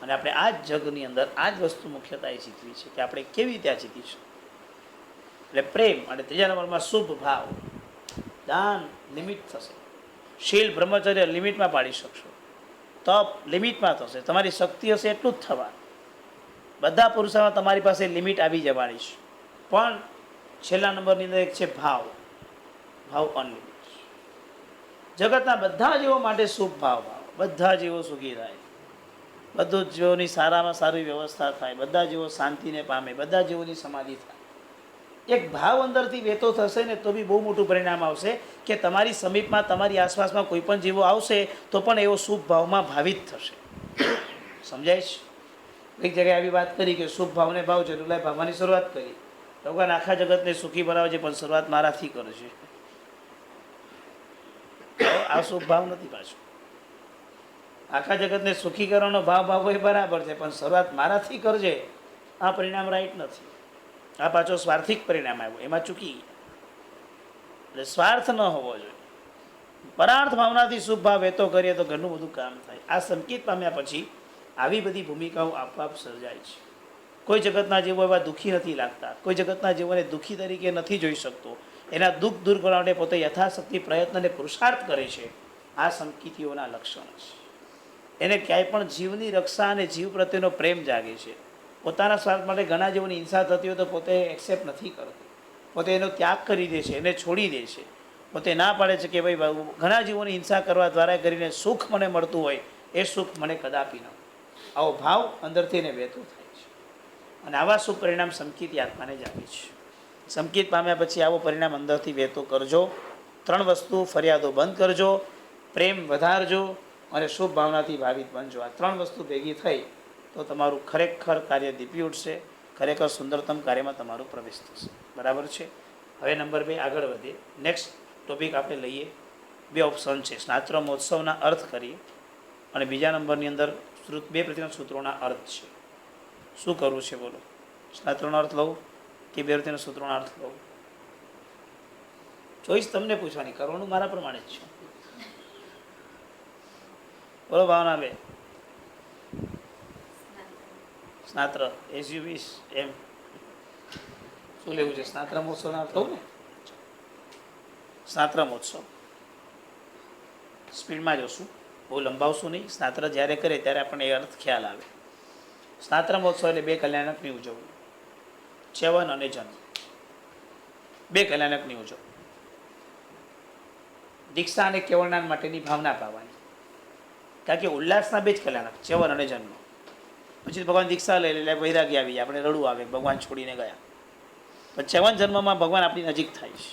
અને આપણે આ જ જગની અંદર આ જ વસ્તુ મુખ્યતાએ જીતવી છે કે આપણે કેવી રીતે આ જીતીશું. એટલે પ્રેમ, અને ત્રીજા નંબરમાં શુભ ભાવ. દાન લિમિટ થશે, શીલ બ્રહ્મચર્ય લિમિટમાં પાડી શકશો, તપ લિમિટમાં થશે, તમારી શક્તિ હશે એટલું જ થવાનું. બધા પુરુષોમાં તમારી પાસે લિમિટ આવી જવાની છે. પણ છેલ્લા નંબરની અંદર એક છે ભાવ. ભાવ અનલિમિટ. જગતના બધા જીવો માટે શુભ ભાવ. બધા જીવો સુખી થાય, બધું જીવોની સારામાં સારી વ્યવસ્થા થાય, બધા જીવો શાંતિને પામે, બધા જીવોની સમાધિ થાય. એક ભાવ અંદરથી વહેતો થશે ને તો બી બહુ મોટું પરિણામ આવશે કે તમારી સમીપમાં તમારી આસપાસમાં કોઈ પણ જીવો આવશે તો પણ એવો શુભ ભાવમાં ભાવિત થશે. સમજાય છે? એક જગ્યાએ આવી વાત કરી કે શુભ ભાવને ભાવ જરૂર ભાવવાની શરૂઆત કરી. ભગવાન આખા જગતને સુખી બનાવે છે પણ શરૂઆત મારાથી કરશે. આ શુભ ભાવ નથી પાછો. આખા જગતને સુખી કરવાનો ભાવ એ બરાબર છે પણ શરૂઆત મારાથી કરજે, આ પરિણામ રાઈટ નથી. આ પાછો સ્વાર્થિક પરિણામ આવ્યું, એમાં ચૂકી ગયા. એટલે સ્વાર્થ ન હોવો જોઈએ. પરાર્થ ભાવનાથી શુભ ભાવ વેતો કરીએ તો ઘણું બધું કામ થાય. આ સંકેત પામ્યા પછી આવી બધી ભૂમિકાઓ આપોઆપ સર્જાય છે. કોઈ જગતના જીવો એવા દુઃખી નથી લાગતા, કોઈ જગતના જીવોને દુઃખી તરીકે નથી જોઈ શકતો. એના દુઃખ દૂર કરવા માટે પોતે યથાશક્તિ પ્રયત્ન અને પુરુષાર્થ કરે છે. આ સંકેતીઓના લક્ષણો છે. એને ક્યાંય પણ જીવની રક્ષા અને જીવ પ્રત્યેનો પ્રેમ જાગે છે. પોતાના સ્વાર્થ માટે ઘણા જીવોની હિંસા થતી હોય તો પોતે એક્સેપ્ટ નથી કરતો, પોતે એનો ત્યાગ કરી દે છે, એને છોડી દે છે. પોતે ના પાડે છે કે ભાઈ ઘણા જીવોની હિંસા કરવા દ્વારા કરીને સુખ મને મળતું હોય એ સુખ મને કદાપી ન. આવો ભાવ અંદરથી એને વહેતો થાય છે અને આવા શુભ પરિણામ સંકિત આત્માને જાગે છે. સંકિત પામ્યા પછી આવો પરિણામ અંદરથી વહેતો કરજો. 3 વસ્તુ: ફરિયાદો બંધ કરજો, પ્રેમ વધારજો અને શુભ ભાવનાથી ભાવિત બનજો. આ 3 વસ્તુ ભેગી થઈ તો તમારું ખરેખર કાર્ય દીપી ઉઠશે, ખરેખર સુંદરતમ કાર્યમાં તમારો પ્રવેશ થશે. બરાબર છે? હવે નંબર 2 આગળ વધીએ. નેક્સ્ટ ટોપિક આપણે લઈએ. 2 ઓપ્શન છે, સ્નાત્ર મહોત્સવના અર્થ કરીએ અને બીજા નંબરની અંદર 2 પ્રતિના સૂત્રોના અર્થ છે. શું કરવું છે બોલો? સ્નાત્રનો અર્થ લઉં કે 2 પ્રતિના સૂત્રોના અર્થ લઉં? ચોઈસ તમને પૂછવાની, કરવાનું મારા પ્રમાણે જ છે. બોલો ભાવના બે. સ્નાત્ર એસ યુ વિશ. એમ શું લેવું છે? સ્નાત્ર મહોત્સવના અર્થ લઉં ને? સ્નાત્ર મહોત્સવ સ્પીડમાં જોશું, બહુ લંબાવશું નહીં. સ્નાત્ર જ્યારે કરે ત્યારે આપણને એ અર્થ ખ્યાલ આવે. સ્નાત્ર મહોત્સવ એટલે 2 કલ્યાણકની ઉજવણી, ચ્યવન અને જન્મ. 2 કલ્યાણકની ઉજવણી. દીક્ષા અને કેવળદાન માટેની ભાવના પાવાની, કારણ કે ઉલ્લાસના 2 જ કલ્યાણક, ચ્યવન અને જન્મ. પછી ભગવાન દીક્ષા લઈ એટલે વૈરાગી આવી, આપણે રડવું આવે, ભગવાન છોડીને ગયા. પણ ચ્યવન જન્મમાં ભગવાન આપણી નજીક થાય છે.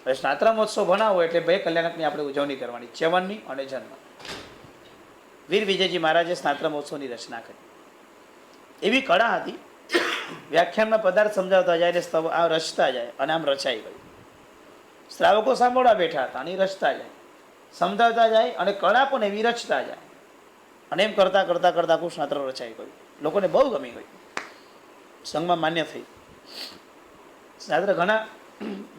હવે સ્નાત્ર મહોત્સવ ભણાવો એટલે 2 કલ્યાણકની આપણે ઉજવણી કરવાની, ચ્યવનની અને જન્મ. વીર વિજયજી મહારાજે સ્નાત્ર મહોત્સવની રચના કરી. એવી કળા હતી, વ્યાખ્યાનમાં પદાર્થ સમજાવતા જાય ને આ રચતા જાય અને આમ રચાઈ ગયું. શ્રાવકો સાંભળવા બેઠા હતા અને રચતા જાય, સમજાવતા જાય અને કળા પણ એવી રચતા જાય. અને એમ કરતાં કરતાં કરતાં આખું સ્નાત્ર રચાઈ ગયું. લોકોને બહુ ગમી ગયું, સંઘમાં માન્ય થઈ. સ્નાત્ર ઘણા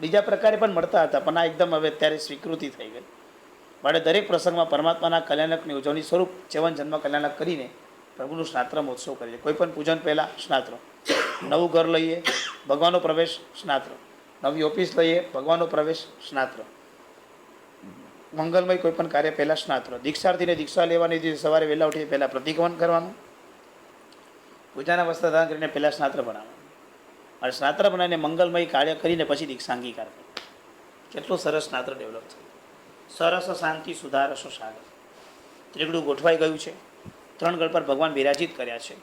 બીજા પ્રકારે પણ મળતા હતા પણ આ એકદમ હવે અત્યારે સ્વીકૃતિ થઈ ગઈ. માટે દરેક પ્રસંગમાં પરમાત્માના કલ્યાણકની ઉજવણી સ્વરૂપ ચ્યવન જન્મ કલ્યાણક કરીને પ્રભુનું સ્નાત્ર મહોત્સવ કરીએ. કોઈ પણ પૂજન પહેલાં સ્નાત્ર, નવું ઘર લઈએ ભગવાનનો પ્રવેશ સ્નાત્ર, નવી ઓફિસ લઈએ ભગવાનનો પ્રવેશ સ્નાત્ર, મંગલમય કોઈ પણ કાર્ય પહેલાં સ્નાત્ર, દીક્ષાર્થીને દીક્ષા લેવાની દિવસે સવારે વહેલા ઉઠીને પહેલાં પ્રતિક્રમણ કરવાનું, પૂજાના વસ્ત્ર ધારણ કરીને પહેલાં સ્નાત્ર બનાવવાનું અને સ્નાત્ર બનાવીને મંગલમય કાર્ય કરીને પછી દીક્ષા અંગીકાર કરો. કેટલું સરસ સ્નાત્ર ડેવલપ થયું. સરસ શાંતિ સુધારસ સાગર. ત્રિગડું ગોઠવાઈ ગયું છે. 3 ગળ પર ભગવાન બિરાજિત કર્યા છે.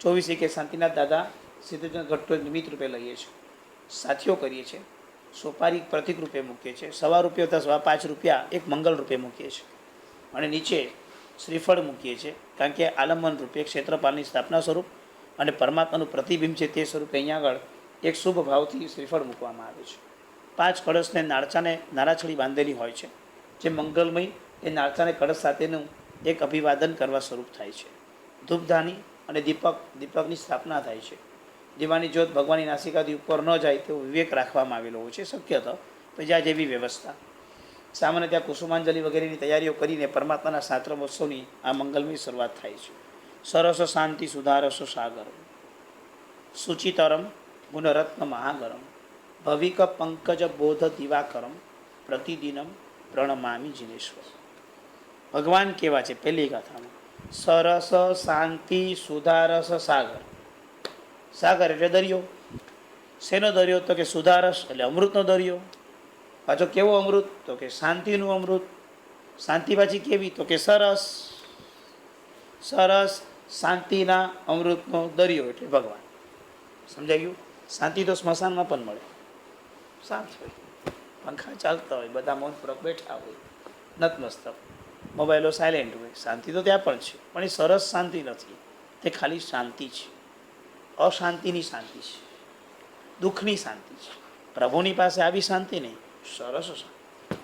24 કે શાંતિનાથ દાદા સિદ્ધજન ઘટ્ટો નિમિત્ત રૂપે લઈએ છીએ, સાથીઓ કરીએ છીએ, સોપારી પ્રતિક રૂપે મૂકીએ છીએ, ₹1.25 અથવા ₹5 એક મંગલ રૂપે મૂકીએ છીએ અને નીચે શ્રીફળ મૂકીએ છીએ. કારણ કે આલંબન રૂપે ક્ષેત્રપાલની સ્થાપના સ્વરૂપ અને પરમાત્માનું પ્રતિબિંબ છે તે સ્વરૂપે અહીંયા આગળ એક શુભ ભાવથી શ્રીફળ મૂકવામાં આવે છે. 5 કળશને નાળચાને નારાછડી બાંધેલી હોય છે, જે મંગલમય એ નાળચાને કળશ સાથેનું એક અભિવાદન કરવા સ્વરૂપ થાય છે. ધૂપધાની અને દીપકની સ્થાપના થાય છે. દીવાની જ્યોત ભગવાનની નાસિકાથી ઉપર ન જાય તેવો વિવેક રાખવામાં આવેલો હોય છે. શક્ય તો જ્યાં જેવી વ્યવસ્થા. સામાન્ય ત્યાં કુસુમાંજલિ વગેરેની તૈયારીઓ કરીને પરમાત્માના સ્નાત્ર મહોત્સવની આ મંગલમય શરૂઆત થાય છે. સરસ શાંતિ સુધારસ સાગર, સુચિતરમ ગુણરત્ન મહાગરમ, ભવિક પંકજ બોધ દિવાકરમ, પ્રતિદિનમ પ્રણમામી જિનેશ્વર. ભગવાન કેવા છે? પહેલી ગાથામાં સરસ શાંતિ સુધારસ સાગર. સાગર એટલે દરિયો. શેનો દરિયો? તો કે સુધારસ એટલે અમૃતનો દરિયો. પાછો કેવો અમૃત? તો કે શાંતિનું અમૃત. શાંતિ પાછી કેવી? તો કે સરસ. સરસ શાંતિના અમૃતનો દરિયો એટલે ભગવાન. સમજાઈ ગયું? શાંતિ તો સ્મશાનમાં પણ મળે, શાંત હોય, પંખા ચાલતા હોય, બધા મૌનપૂર્વક બેઠા હોય, નતમસ્તક, મોબાઈલો સાયલેન્ટ હોય, શાંતિ તો ત્યાં પણ છે, પણ એ સરસ શાંતિ નથી, તે ખાલી શાંતિ છે, અશાંતિની શાંતિ છે, દુઃખની શાંતિ છે. પ્રભુની પાસે આવી શાંતિ નહીં, સરસ શાંતિ.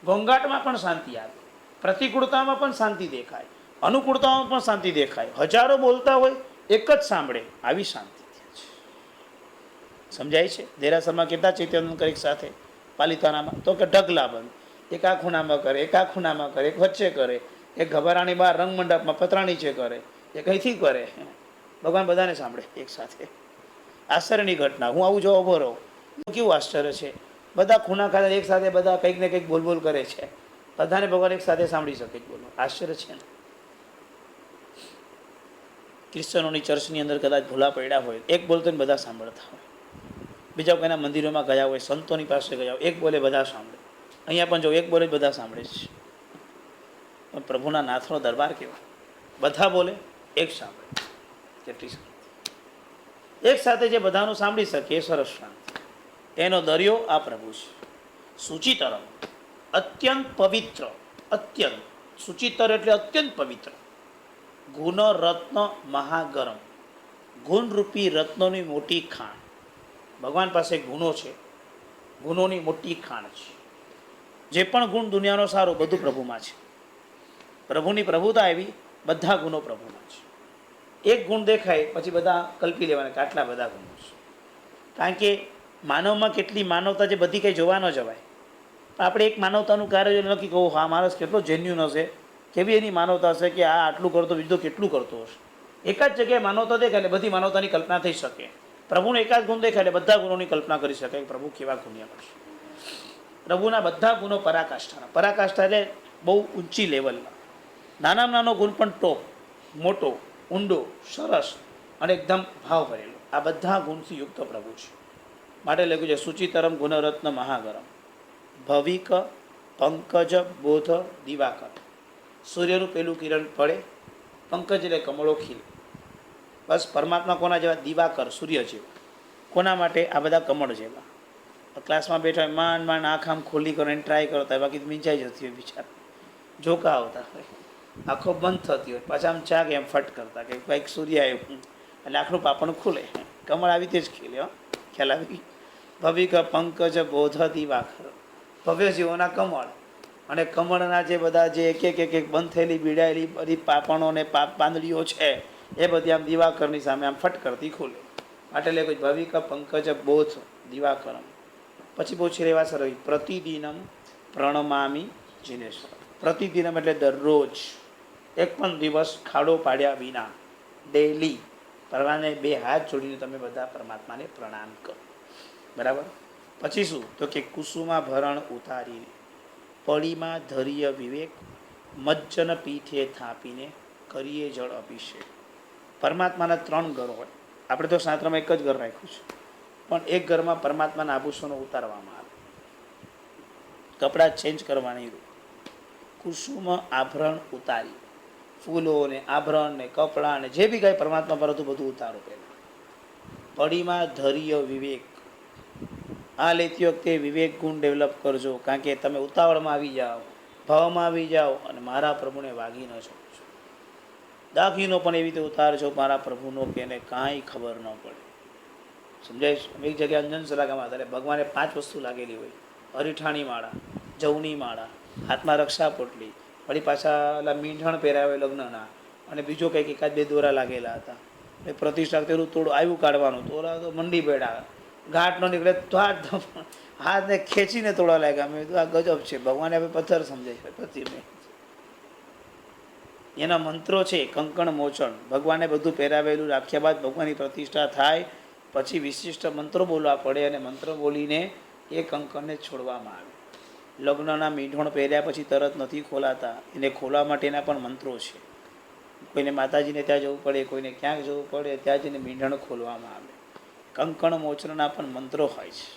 ઘોંઘાટમાં પણ શાંતિ આવે, પ્રતિકૂળતામાં પણ શાંતિ દેખાય, અનુકૂળતામાં પણ શાંતિ દેખાય, હજારો બોલતા હોય એક જ સાંભળે, આવી શાંતિ ત્યાં છે. સમજાય છે? દેરાસરમાં કેટલા ચૈતન્ય કરે એક સાથે, પાલિતાનામાં તો કે ઢગલા બંધ, એક આ ખૂણામાં કરે, એક આ ખૂણામાં કરે, એક વચ્ચે કરે, એક ગભરાણી બહાર રંગમંડપમાં પતરા નીચે કરે, એક અહીંથી કરે, ભગવાન બધાને સાંભળે એક સાથે. આશ્ચર્યની ઘટના, હું આવું જો ઉભો રહું, કેવું આશ્ચર્ય છે. બધા ખૂણા ખાતે એક સાથે બધા કંઈક ને કંઈક બોલબોલ કરે છે, બધાને ભગવાન એક સાથે સાંભળી શકે, બોલો આશ્ચર્ય છે ને. ક્રિશ્ચનોની ચર્ચની અંદર કદાચ ભૂલા પડ્યા હોય, એક બોલતો ને બધા સાંભળતા હોય, બીજા કોઈના મંદિરોમાં ગયા હોય, સંતોની પાસે ગયા હોય, એક બોલે બધા સાંભળે, અહીંયા પણ જો એક બોલે બધા સાંભળે છે. પણ પ્રભુના નાથનો દરબાર કેવો, બધા બોલે એક સાંભળે, કેટલી શાંતિ. એક સાથે જે બધાનું સાંભળી શકે એ સરસ શાંતિ, એનો દરિયો આ પ્રભુ છે. સુચિતરમ, અત્યંત પવિત્ર, અત્યંત સુચિતર એટલે અત્યંત પવિત્ર. ગુણ રત્ન મહાગરમ, ગુણરૂપી રત્નોની મોટી ખાણ. ભગવાન પાસે ગુણો છે, ગુણોની મોટી ખાણ છે. જે પણ ગુણ દુનિયાનો સારો બધું પ્રભુમાં છે. પ્રભુની પ્રભુતા આવી, બધા ગુણો પ્રભુમાં છે. એક ગુણ દેખાય પછી બધા કલ્પી લેવાના કે આટલા બધા ગુણો છે. કારણ કે માનવમાં કેટલી માનવતા છે બધી કંઈ જોવા ન જવાય. આપણે એક માનવતાનું કાર્ય નક્કી કહું, હા માણસ કેટલો જેન્યુન હશે, કેવી એની માનવતા હશે કે આ આટલું કરતો બીજું કેટલું કરતો હશે. એક જ જગ્યાએ માનવતા દેખાય એટલે બધી માનવતાની કલ્પના થઈ શકે. પ્રભુનો એકાદ ગુણ દેખાય એટલે બધા ગુણોની કલ્પના કરી શકાય કે પ્રભુ કેવા ગુણિયા છે. પ્રભુના બધા ગુણો પરાકાષ્ઠાના, પરાકાષ્ઠા એટલે બહુ ઊંચી લેવલના. નાનામાં નાનો ગુણ પણ ટોપ, મોટો, ઊંડો, સરસ અને એકદમ ભાવ ભરેલો, આ બધા ગુણથી યુક્ત પ્રભુ છે. માટે લખ્યું છે સુચિતરમ ગુણરત્ન મહાગરમ, ભવિક પંકજ બોધ દિવાકર. સૂર્યનું પેલું કિરણ પડે, પંકજ એટલે કમળો ખીલે. બસ પરમાત્મા કોના જેવા? દિવાકર, સૂર્ય જેવા. કોના માટે? આ બધા કમળ જેવા. ક્લાસમાં બેઠા હોય, માંડ માંડ આંખ આમ ખોલી કરો એને ટ્રાય કરતા હોય, બાકી મીંચાઈ જતી હોય બિચારા, જોકા આવતા હોય, આંખો બંધ થતી હોય, પાછા આમ ચાક એમ ફટ કરતા કે કંઈક સૂર્ય આવ્યું એટલે આંખનું પાપણ ખુલે. કમળ આવી તે જ ખીલે, ખ્યાલ આવી. ભવિક પંકજ બોધ દિવાકર, ભવ્ય જીવોના કમળ. અને કમળના જે બધા જે એક એક બંધ થયેલી બીડાયેલી બધી પાપણો ને પાંદડીઓ છે એ બધી આમ દિવાકરની સામે આમ ફટ કરતી ખુલે. માટે લે કોઈ ભવિક પંકજ બોધ દિવાકરમ. પછી પૂછી રહેવા સર પ્રતિદિનમ પ્રણમામી જીનેશ્વર. પ્રતિદિનમ એટલે દરરોજ, એક પણ દિવસ ખાડો પાડ્યા વિના ડેલી ભગવાનને બે હાથ જોડીને તમે બધા પરમાત્માને પ્રણામ કરો. બરાબર. પછી શું? તો કે કુસુમા ભરણ ઉતારીને પડીમાં ધરીય વિવેક, મજ્જન પીઠે થાપીને કરીએ જળ અભિષેક. પરમાત્માના 3 ઘર હોય, આપણે તો શાસ્ત્રમાં એક જ ઘર રાખ્યું છે, પણ એક ઘરમાં પરમાત્માના આભૂષણો ઉતારવામાં આવે, કપડાં ચેન્જ કરવાની રૂપ. કુસુમ આભરણ ઉતારી, ફૂલો ને આભરણ ને કપડાં ને જે બી કાંઈ પરમાત્મા પર હતું બધું ઉતારો પહેલાં. પડીમાં ધરીય વિવેક, આ લેતી વખતે વિવેક ગુણ ડેવલપ કરજો, કારણ કે તમે ઉતાવળમાં આવી જાઓ, ભાવમાં આવી જાઓ અને મારા પ્રભુને વાગી ન શકો છો. દાખીનો પણ એવી રીતે ઉતારજો મારા પ્રભુનો કે એને કાંઈ ખબર ન પડે. સમજાય? એક જગ્યાએ અંજન સલાગામાં હતા, ભગવાને 5 વસ્તુ લાગેલી હોય, અરીઠાણી માળા, જવની માળા, હાથમાં રક્ષા પોટલી, વળી પાછા મીંઢણ પહેરાવે લગ્નના, અને બીજો કંઈક 1-2 દોરા લાગેલા હતા. એ પ્રતિષ્ઠા તેનું તોડું આવ્યું કાઢવાનું, તોડા તો મંડી બેઠા, ઘાટ ન નીકળે તો હાથને ખેંચીને તોડવા લાગ્યા. મેં કીધું આ ગજબ છે, ભગવાને હવે પથ્થર સમજાય છે પ્રતિમે. એના મંત્રો છે કંકણ મોચન, ભગવાને બધું પહેરાવેલું રાખ્યા બાદ ભગવાનની પ્રતિષ્ઠા થાય પછી વિશિષ્ટ મંત્રો બોલવા પડે, અને મંત્ર બોલીને એ કંકણને છોડવામાં આવે. લગ્નના મીંઢણ પહેર્યા પછી તરત નથી ખોલાતા, એને ખોલવા માટેના પણ મંત્રો છે. કોઈને માતાજીને ત્યાં જવું પડે, કોઈને ક્યાંક જવું પડે, ત્યાં જઈને મીંઢણ ખોલવામાં આવે. કંકણ મોચનના પણ મંત્રો હોય છે,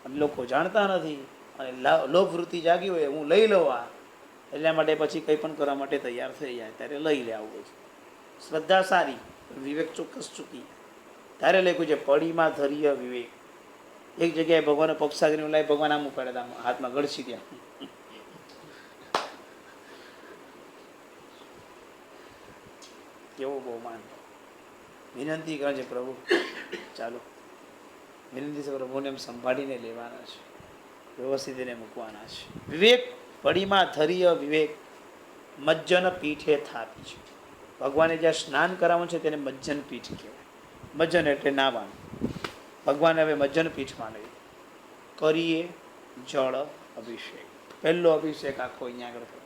અને લોકો જાણતા નથી, અને લોભવૃત્તિ જાગી હોય હું લઈ લઉં આ, એટલા માટે પછી કંઈ પણ કરવા માટે તૈયાર થઈ જાય ત્યારે લઈ લે. આવું બધું શ્રદ્ધા સારી, વિવેક ચોક્કસ ચૂકી. ત્યારે લખ્યું છે પડીમાં ધૈર્ય વિવેક. એક જગ્યાએ ભગવાનનો પક્ષ સાગરીને લાવી ભગવાન આમ ઉપાડ્યા હતા, હાથમાં ગળસી ત્યાં. કેવો બહુમાન. વિનંતી કરે છે પ્રભુ ચાલો, વિનંતી છે પ્રભુને એમ સંભાળીને લેવાના છે, વ્યવસ્થિત એને મૂકવાના છે. વિવેક પડીમાં ધૈર્ય વિવેક મજ્જન પીઠે થાપી છે. ભગવાને જ્યાં સ્નાન કરાવવાનું છે તેને મજ્જન પીઠ કહેવાય. મજ્જન એટલે નાવાનું. ભગવાને હવે મજ્જન પીઠમાં લઈ કરીએ જળ અભિષેક. પહેલો અભિષેક આખો અહીંયા આગળ થયો.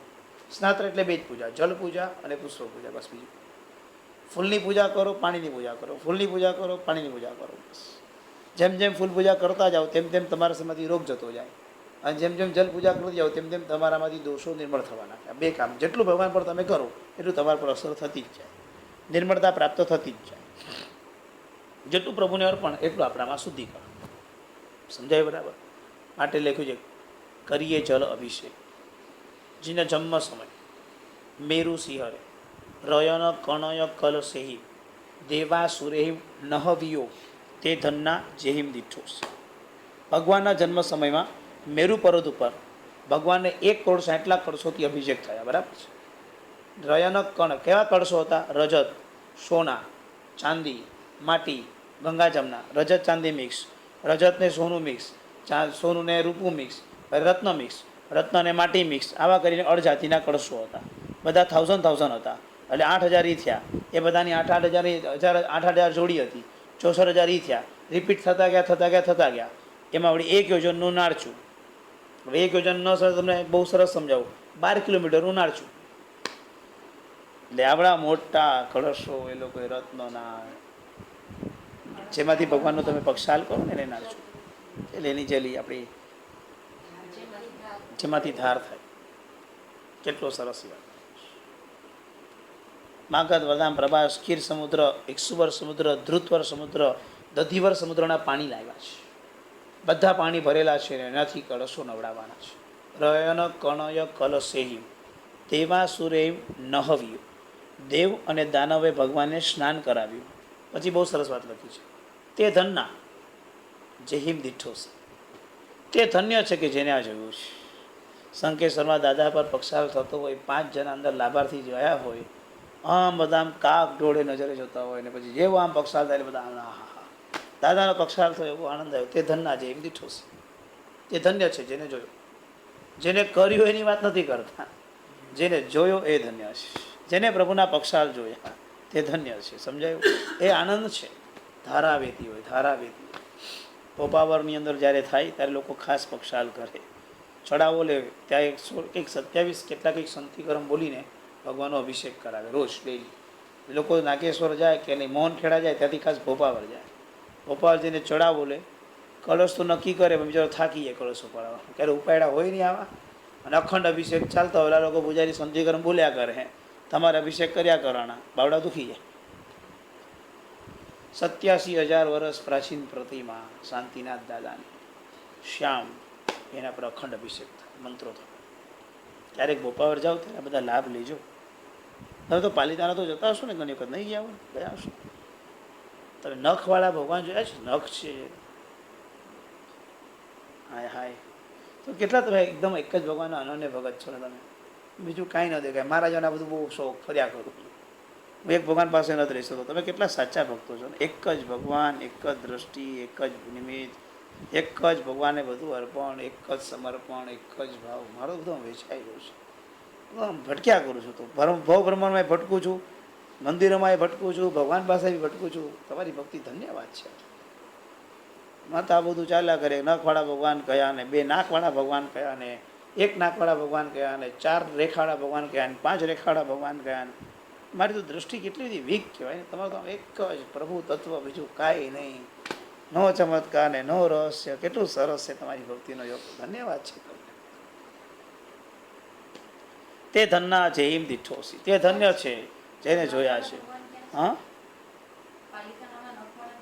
સ્નાત્ર એટલે બે જ પૂજા, જલ પૂજા અને પુષ્પ પૂજા, બસ. બીજું ફૂલની પૂજા કરો, પાણીની પૂજા કરો, ફૂલની પૂજા કરો, પાણીની પૂજા કરો, બસ. જેમ જેમ ફૂલ પૂજા કરતા જાઓ તેમ તેમ તમારા શરીરમાંથી રોગ જતો જાય, અને જેમ જેમ જલ પૂજા કરતા જાઓ તેમ તેમ તમારામાંથી દોષો નિર્મળ થવાના. બે કામ જેટલું ભગવાન પર તમે કરો એટલું તમારા પર અસર થતી જ જાય, નિર્મળતા પ્રાપ્ત થતી જ જાય. જેટલું પ્રભુને અર્પણ એટલું આપણામાં શુદ્ધિકરણ. સમજાય બરાબર? માટે લખ્યું છે કરીએ જલ અભિષેક. જીને જન્મ સમય મેરુ સિંહરે રયન કણય કલ સેહી દેવા સુરેહિમ નહવિયો તે ધનના જેહિમ દીઠોસ. ભગવાનના જન્મ સમયમાં મેરુ પર્વત ઉપર ભગવાનને 1,60,00,000 કળશોથી અભિષેક થયા. બરાબર છે? રયન કણ કેવા કળશો હતા? રજત, સોના, ચાંદી, માટી, ગંગા જમના. રજત ચાંદી મિક્સ, રજતને સોનું મિક્સ, સોનું ને રૂપું મિક્સ, રત્ન મિક્સ, રત્ન ને માટી મિક્સ, આવા કરીને 8 જાતિના કળશો હતા. બધા 1000 હતા. એટલે 8,000 ઈ થયા. એ બધાની 8,000 જોડી હતી. 64,000 ઈ થયા. રિપીટ થતા ગયા. એમાં વળી 1 યોજનનું નાળચું. હવે 1 યોજન ન સર તમને બહુ સરસ સમજાવું. 12 કિલોમીટરનું નાળચું. એટલે આવડા મોટા કળશો એ લોકો રત્નોના, જેમાંથી ભગવાનનો તમે પક્ષાલ કરો ને એને નાળચું. એટલે એની જેલી આપણી જેમાંથી ધાર થાય. કેટલો સરસ વાત. માગધ, વરદાન, પ્રભાસ, ખીર સમુદ્ર, એકસુવર સમુદ્ર, ધ્રુતવર સમુદ્ર, દધીવર સમુદ્રના પાણી લાવ્યા છે. બધા પાણી ભરેલા છે, એનાથી કળશો નવડાવવાના છે. રયન કણય કલશેહિમ દેવા સુરેમ નહવ્યું. દેવ અને દાનવે ભગવાનને સ્નાન કરાવ્યું. પછી બહુ સરસ વાત લખી છે. તે ધનના જેહિમ દીઠોસ. તે ધન્ય છે કે જેને આ જોયું છે. સંકેશ્વરમાં દાદા પર પક્ષાલ થતો હોય, 5 જણા અંદર લાભાર્થી જોયા હોય, આમ બધા આમ કાક ડોળે નજરે જોતા હોય, ને પછી જેવો આમ પક્ષાલ થાય બધા હા હા દાદાનો પક્ષાલ થયો એવો આનંદ આવ્યો. તે ધનના છે એમ દીઠો છે. તે ધન્ય છે જેને જોયો. જેને કર્યું એની વાત નથી કરતા, જેને જોયો એ ધન્ય છે. જેને પ્રભુના પક્ષાલ જોયા તે ધન્ય છે. સમજાયું? એ આનંદ છે. ધારા વહેતી હોય, ધારા વહેતી હોય. પોપાવરની અંદર જ્યારે થાય ત્યારે લોકો ખાસ પક્ષાલ કરે, ચડાવો લે. ત્યાં 27 કેટલા કંઈક સંતિકરમ બોલીને ભગવાનનો અભિષેક કરાવે રોજ ડેલી. લોકો નાગેશ્વર જાય કે નહીં, મોહન ખેડા જાય, ત્યાંથી ખાસ ભોપાવર જાય. ભોપાવર જઈને ચડાવો લે. કળશ તો નક્કી કરે પણ બિચારો થાકી જાય કળશો પડાવવા. ક્યારે ઉપાયડા હોય નહીં આવા, અને અખંડ અભિષેક ચાલતા હોય. લોકો પૂજારી સંતિકરમ બોલ્યા કરે, હે તમારે અભિષેક કર્યા કરવાના. બાવડા દુખી જાય. 87,000 વર્ષ પ્રાચીન પ્રતિમા શાંતિનાથ દાદાની શ્યામ, એના પર અખંડ અભિષેક થાય, મંત્રો થાય. ક્યારેક ભોપાવર જાઓ ત્યારે બધા લાભ લેજો. તમે તો પાલિતાણા તો જતા હશો ને ઘણી વખત? નહીં ગયા હોય? ગયા હશો. તમે નખવાળા ભગવાન જોયા છે? નખ છે, હાય હાય. તો કેટલા તમે એકદમ એક જ ભગવાનના અનન્ય ભગત છો ને તમે. બીજું કાંઈ ન દેખાય. મારા જેના બધું બહુ શોખ ફર્યા કરું. હું એક ભગવાન પાસે નથી રહી શકતો. તમે કેટલા સાચા ભક્તો છો ને. એક જ ભગવાન, એક જ દ્રષ્ટિ, એક જ નિમિત્ત, એક જ ભગવાનને બધું અર્પણ, એક જ સમર્પણ, એક જ ભાવ. મારો બધું વેચાઈ ગયું છે. હું આમ ભટક્યા કરું છું. તો ભવ બ્રહ્માંડમાં ભટકું છું, મંદિરોમાં ભટકું છું, ભગવાન પાસે બી ભટકું છું. તમારી ભક્તિ ધન્યવાદ છે. માતા બધું ચાલ્યા કરે. નખવાળા ભગવાન કયા ને, 2 નાકવાળા ભગવાન કયા ને, 1 નાકવાળા ભગવાન કયા ને, 4 રેખાવાળા ભગવાન કયા ને, 5 રેખાવાળા ભગવાન કયા ને. મારી તો દૃષ્ટિ કેટલી બધી વીક કહેવાય ને. તમારું તો એક જ પ્રભુ તત્વ, બીજું કાંઈ નહીં. નો ચમત્કાર ને નો રહસ્ય. કેટલું સરસ છે તમારી ભક્તિનો યોગ. ધન્યવાદ છે તમને. તે ધનના છે એમ દીઠોસી. તે ધન્ય છે જેને જોયા છે. હા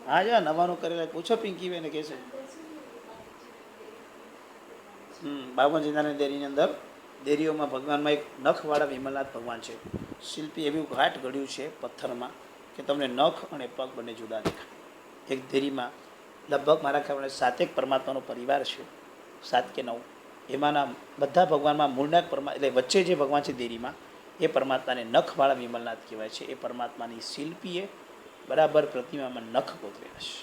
હા, જા નવાનું કરેલા પૂછો પિંકી બેને કહે છે. બાબુજીનાની દેરીની અંદર, દેરીઓમાં ભગવાનમાં એક નખવાળા વિમલનાથ ભગવાન છે. શિલ્પી એવું ઘાટ ઘડ્યું છે પથ્થરમાં કે તમને નખ અને પગ બંને જુદા દેખાય. એક દેરીમાં લગભગ મારા ખ્યાલ 7 પરમાત્માનો પરિવાર છે, 7 કે 9. એમાંના બધા ભગવાનમાં મૂળના એટલે વચ્ચે જે ભગવાન છે દેરીમાં, એ પરમાત્માને નખવાળા વિમલનાથ કહેવાય છે. એ પરમાત્માની શિલ્પીએ બરાબર પ્રતિમામાં નખ કોતરેલા છે.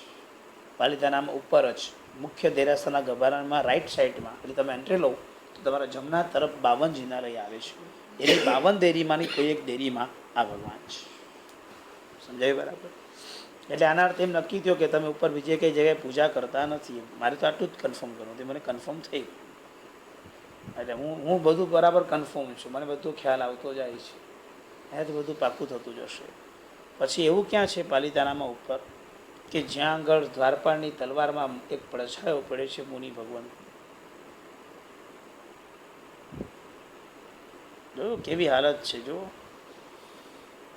પાલિતાનામાં ઉપર જ મુખ્ય દેરાસરના ગભારણમાં રાઈટ સાઈડમાં એટલે તમે એન્ટ્રી લો તો તમારા જમણા તરફ 52 જિનાલય આવે છે. એની 52 દેરીમાંની કોઈ એક દેરીમાં આ ભગવાન છે. સમજાયું બરાબર? એટલે આના અર્થ એમ નક્કી થયો કે તમે ઉપર બીજે કઈ જગ્યાએ પૂજા કરતા નથી. મારે તો આટલું જ કન્ફર્મ કરવું, તે મને કન્ફર્મ થઈ. એટલે હું બધું બરાબર કન્ફર્મ છું, મને બધું ખ્યાલ આવતો જાય છે, એનાથી બધું પાકું થતું જશે. પછી એવું ક્યાં છે પાલિતાનામાં ઉપર કે જ્યાં આગળ દ્વારપાળની તલવારમાં એક પડછાયો પડે છે મુનિ ભગવાન. જો કેવી હાલત છે, જો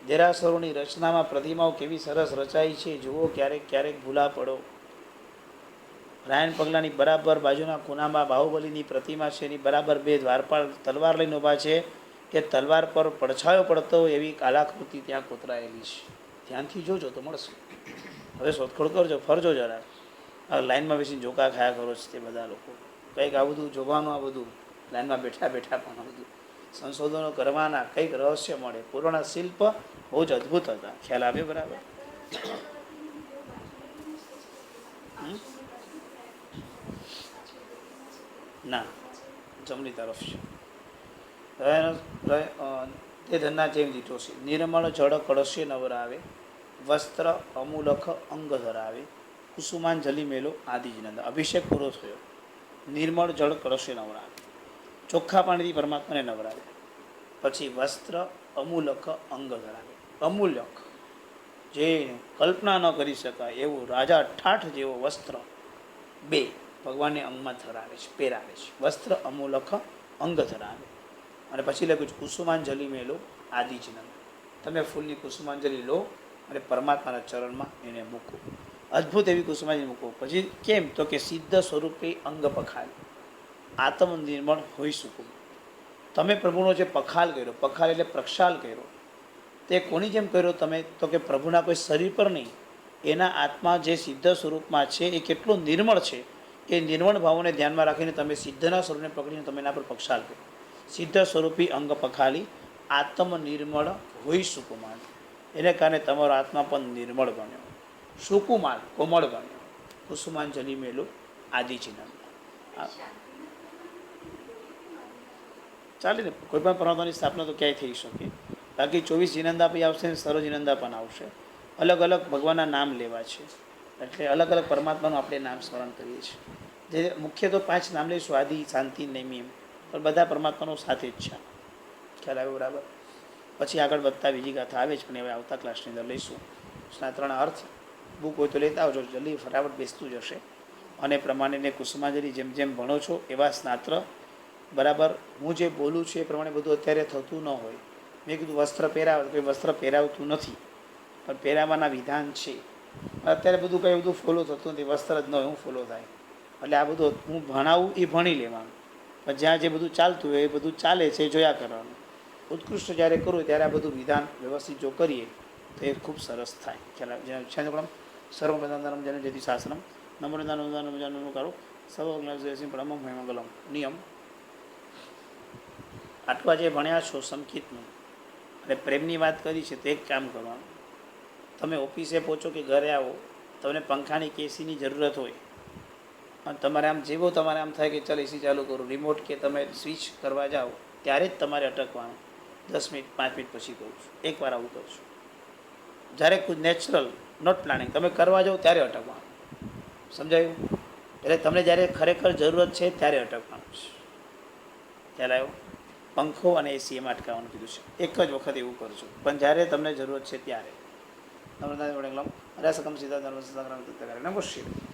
દેરાસરોની રચનામાં પ્રતિમાઓ કેવી સરસ રચાઈ છે. જુઓ, ક્યારેક ક્યારેક ભૂલા પડો. રાયણ પગલાની બરાબર બાજુના ખૂણામાં બાહુબલીની પ્રતિમા છે, એની બરાબર 2 દ્વારપાળ તલવાર લઈને ઊભા છે. એ તલવાર પર પડછાયો પડતો એવી કલાકૃતિ ત્યાં કોતરાયેલી છે. ધ્યાનથી જોજો તો મળશે. હવે શોધખોળ કરજો, ફરજો જરા. લાઈનમાં બેસીને જોકા ખાયા કરો છો તે બધા લોકો. કંઈક આ બધું જોવાનું, આ બધું લાઈનમાં બેઠા બેઠા પણ આ બધું સંશોધનો કરવાના, કંઈક રહસ્ય મળે. પૂર્ણ શિલ્પ બહુ જ અદ્ભુત હતા. ખ્યાલ આવે બરાબર? ના, જમણી તરફ છે. તે ધનના જેમ દીઠો છે. નિર્મળ જળ કળશે નવરાવે, વસ્ત્ર અમૂલખ અંગ ધરાવે, કુસુમાંજલિ મેલો આદિજનંદ. અભિષેક પૂરો થયો. નિર્મળ જળ કળશે નવરાવે, ચોખ્ખા પાણીથી પરમાત્માને નવરાવે. પછી વસ્ત્ર અમૂલખ અંગ ધરાવે. અમૂલક, જે કલ્પના ન કરી શકાય એવું રાજા ઠાઠ જેવો વસ્ત્ર 2 ભગવાનને અંગમાં ધરાવે છે, પહેરાવે છે. વસ્ત્ર અમૂલખ અંગ ધરાવે. અને પછી લખ્યું છે કુસુમાંજલિ મેલો આદિજનંદ. તમે ફૂલની કુસુમાંજલિ લો અને પરમાત્માના ચરણમાં એને મૂકો. અદ્ભુત એવી કુસુમાંજલિ મૂકો. પછી કેમ તો કે સિદ્ધ સ્વરૂપે અંગ પખાલ, આત્મ નિર્મળ હોઈ શકું. તમે પ્રભુનો જે પખાલ કર્યો, પખાલ એટલે પ્રક્ષાલ કર્યો, તે કોની જેમ કર્યો તમે? તો કે પ્રભુના કોઈ શરીર પર નહીં, એના આત્મા જે સિદ્ધ સ્વરૂપમાં છે એ કેટલું નિર્મળ છે, એ નિર્મળ ભાવોને ધ્યાનમાં રાખીને તમે સિદ્ધના સ્વરૂપને પકડીને તમે એના પર પક્ષાલ કર્યો. સિદ્ધ સ્વરૂપી અંગ પખાલી આત્મ નિર્મળ હોઈ સુકુમાર. એને કારણે તમારો આત્મા પણ નિર્મળ બન્યો, સુકુમાર કોમળ બન્યો. કુસુમાંજલિ મેલો આદિચિનંદ. ચાલે ને, કોઈ પણ પરમાત્માની સ્થાપના તો ક્યાંય થઈ શકે. બાકી 24 જિનંદા પણ આવશે ને સર્વ જિનંદા પણ આવશે. અલગ અલગ ભગવાનના નામ લેવા છે, એટલે અલગ અલગ પરમાત્માનું આપણે નામ સ્મરણ કરીએ છીએ. જે મુખ્ય તો 5 નામ લઈશું, આદિ, શાંતિ, નૈમી, પણ બધા પરમાત્માનો સાથે જ છે. ખ્યાલ આવ્યો બરાબર? પછી આગળ વધતા બીજી ગાથા આવે છે, પણ હવે આવતા ક્લાસની અંદર લઈશું. સ્નાત્રણ અર્થ બુક હોય તો લેતા આવજો, જલ્દી ફટાફટ બેસતું જશે. અને પ્રમાણેને કુસુમાંજલિ જેમ જેમ ભણો છો એવા સ્નાત્ર બરાબર હું જે બોલું છું એ પ્રમાણે બધું અત્યારે થતું ન હોય. મેં કીધું વસ્ત્ર પહેરાવે, કોઈ વસ્ત્ર પહેરાવતું નથી, પણ પહેરાવાના વિધાન છે. અત્યારે બધું કંઈ બધું ફોલો થતું નથી, વસ્ત્ર જ ન હોય હું ફોલો થાય. એટલે આ બધું હું ભણાવું એ ભણી લેવાનું, પણ જ્યાં જે બધું ચાલતું હોય એ બધું ચાલે છે એ જોયા કરવાનું. ઉત્કૃષ્ટ જ્યારે કરવું ત્યારે આ બધું વિધાન વ્યવસ્થિત જો કરીએ તો એ ખૂબ સરસ થાય. ખ્યાલ સર્વપ્રધાન જન જેથી શાસનમ નમ્રતાનું કરો સર્વ પરમમ મંગલમ. નિયમ આટલા જે ભણ્યા છો સંકિતનું અને પ્રેમની વાત કરી છે, તો એક કામ કરવાનું. તમે ઓફિસે પહોંચો કે ઘરે આવો, તમને પંખાની કે એસીની જરૂરત હોય અને તમારે આમ જેવો તમારે આમ થાય કે ચાલ એસી ચાલુ કરું, રિમોટ કે તમે સ્વિચ કરવા જાઓ ત્યારે જ તમારે અટકવાનું. 10 મિનિટ 5 મિનિટ પછી કહું છું, એકવાર આવું કરું છું. જ્યારે કોઈ નેચરલ નોટ પ્લાનિંગ તમે કરવા જાઓ ત્યારે અટકવાનું. સમજાયું? એટલે તમને જ્યારે ખરેખર જરૂરત છે ત્યારે અટકવાનું છે. ખ્યાલ આવ્યો? પંખો અને એસી એમાં અટકાવવાનું કીધું છે. એક જ વખત એવું કરજો, પણ જ્યારે તમને જરૂરત છે ત્યારે. નમ્રતા વડે રસકમ સીધા નમસ્કાર નમો શિવાય.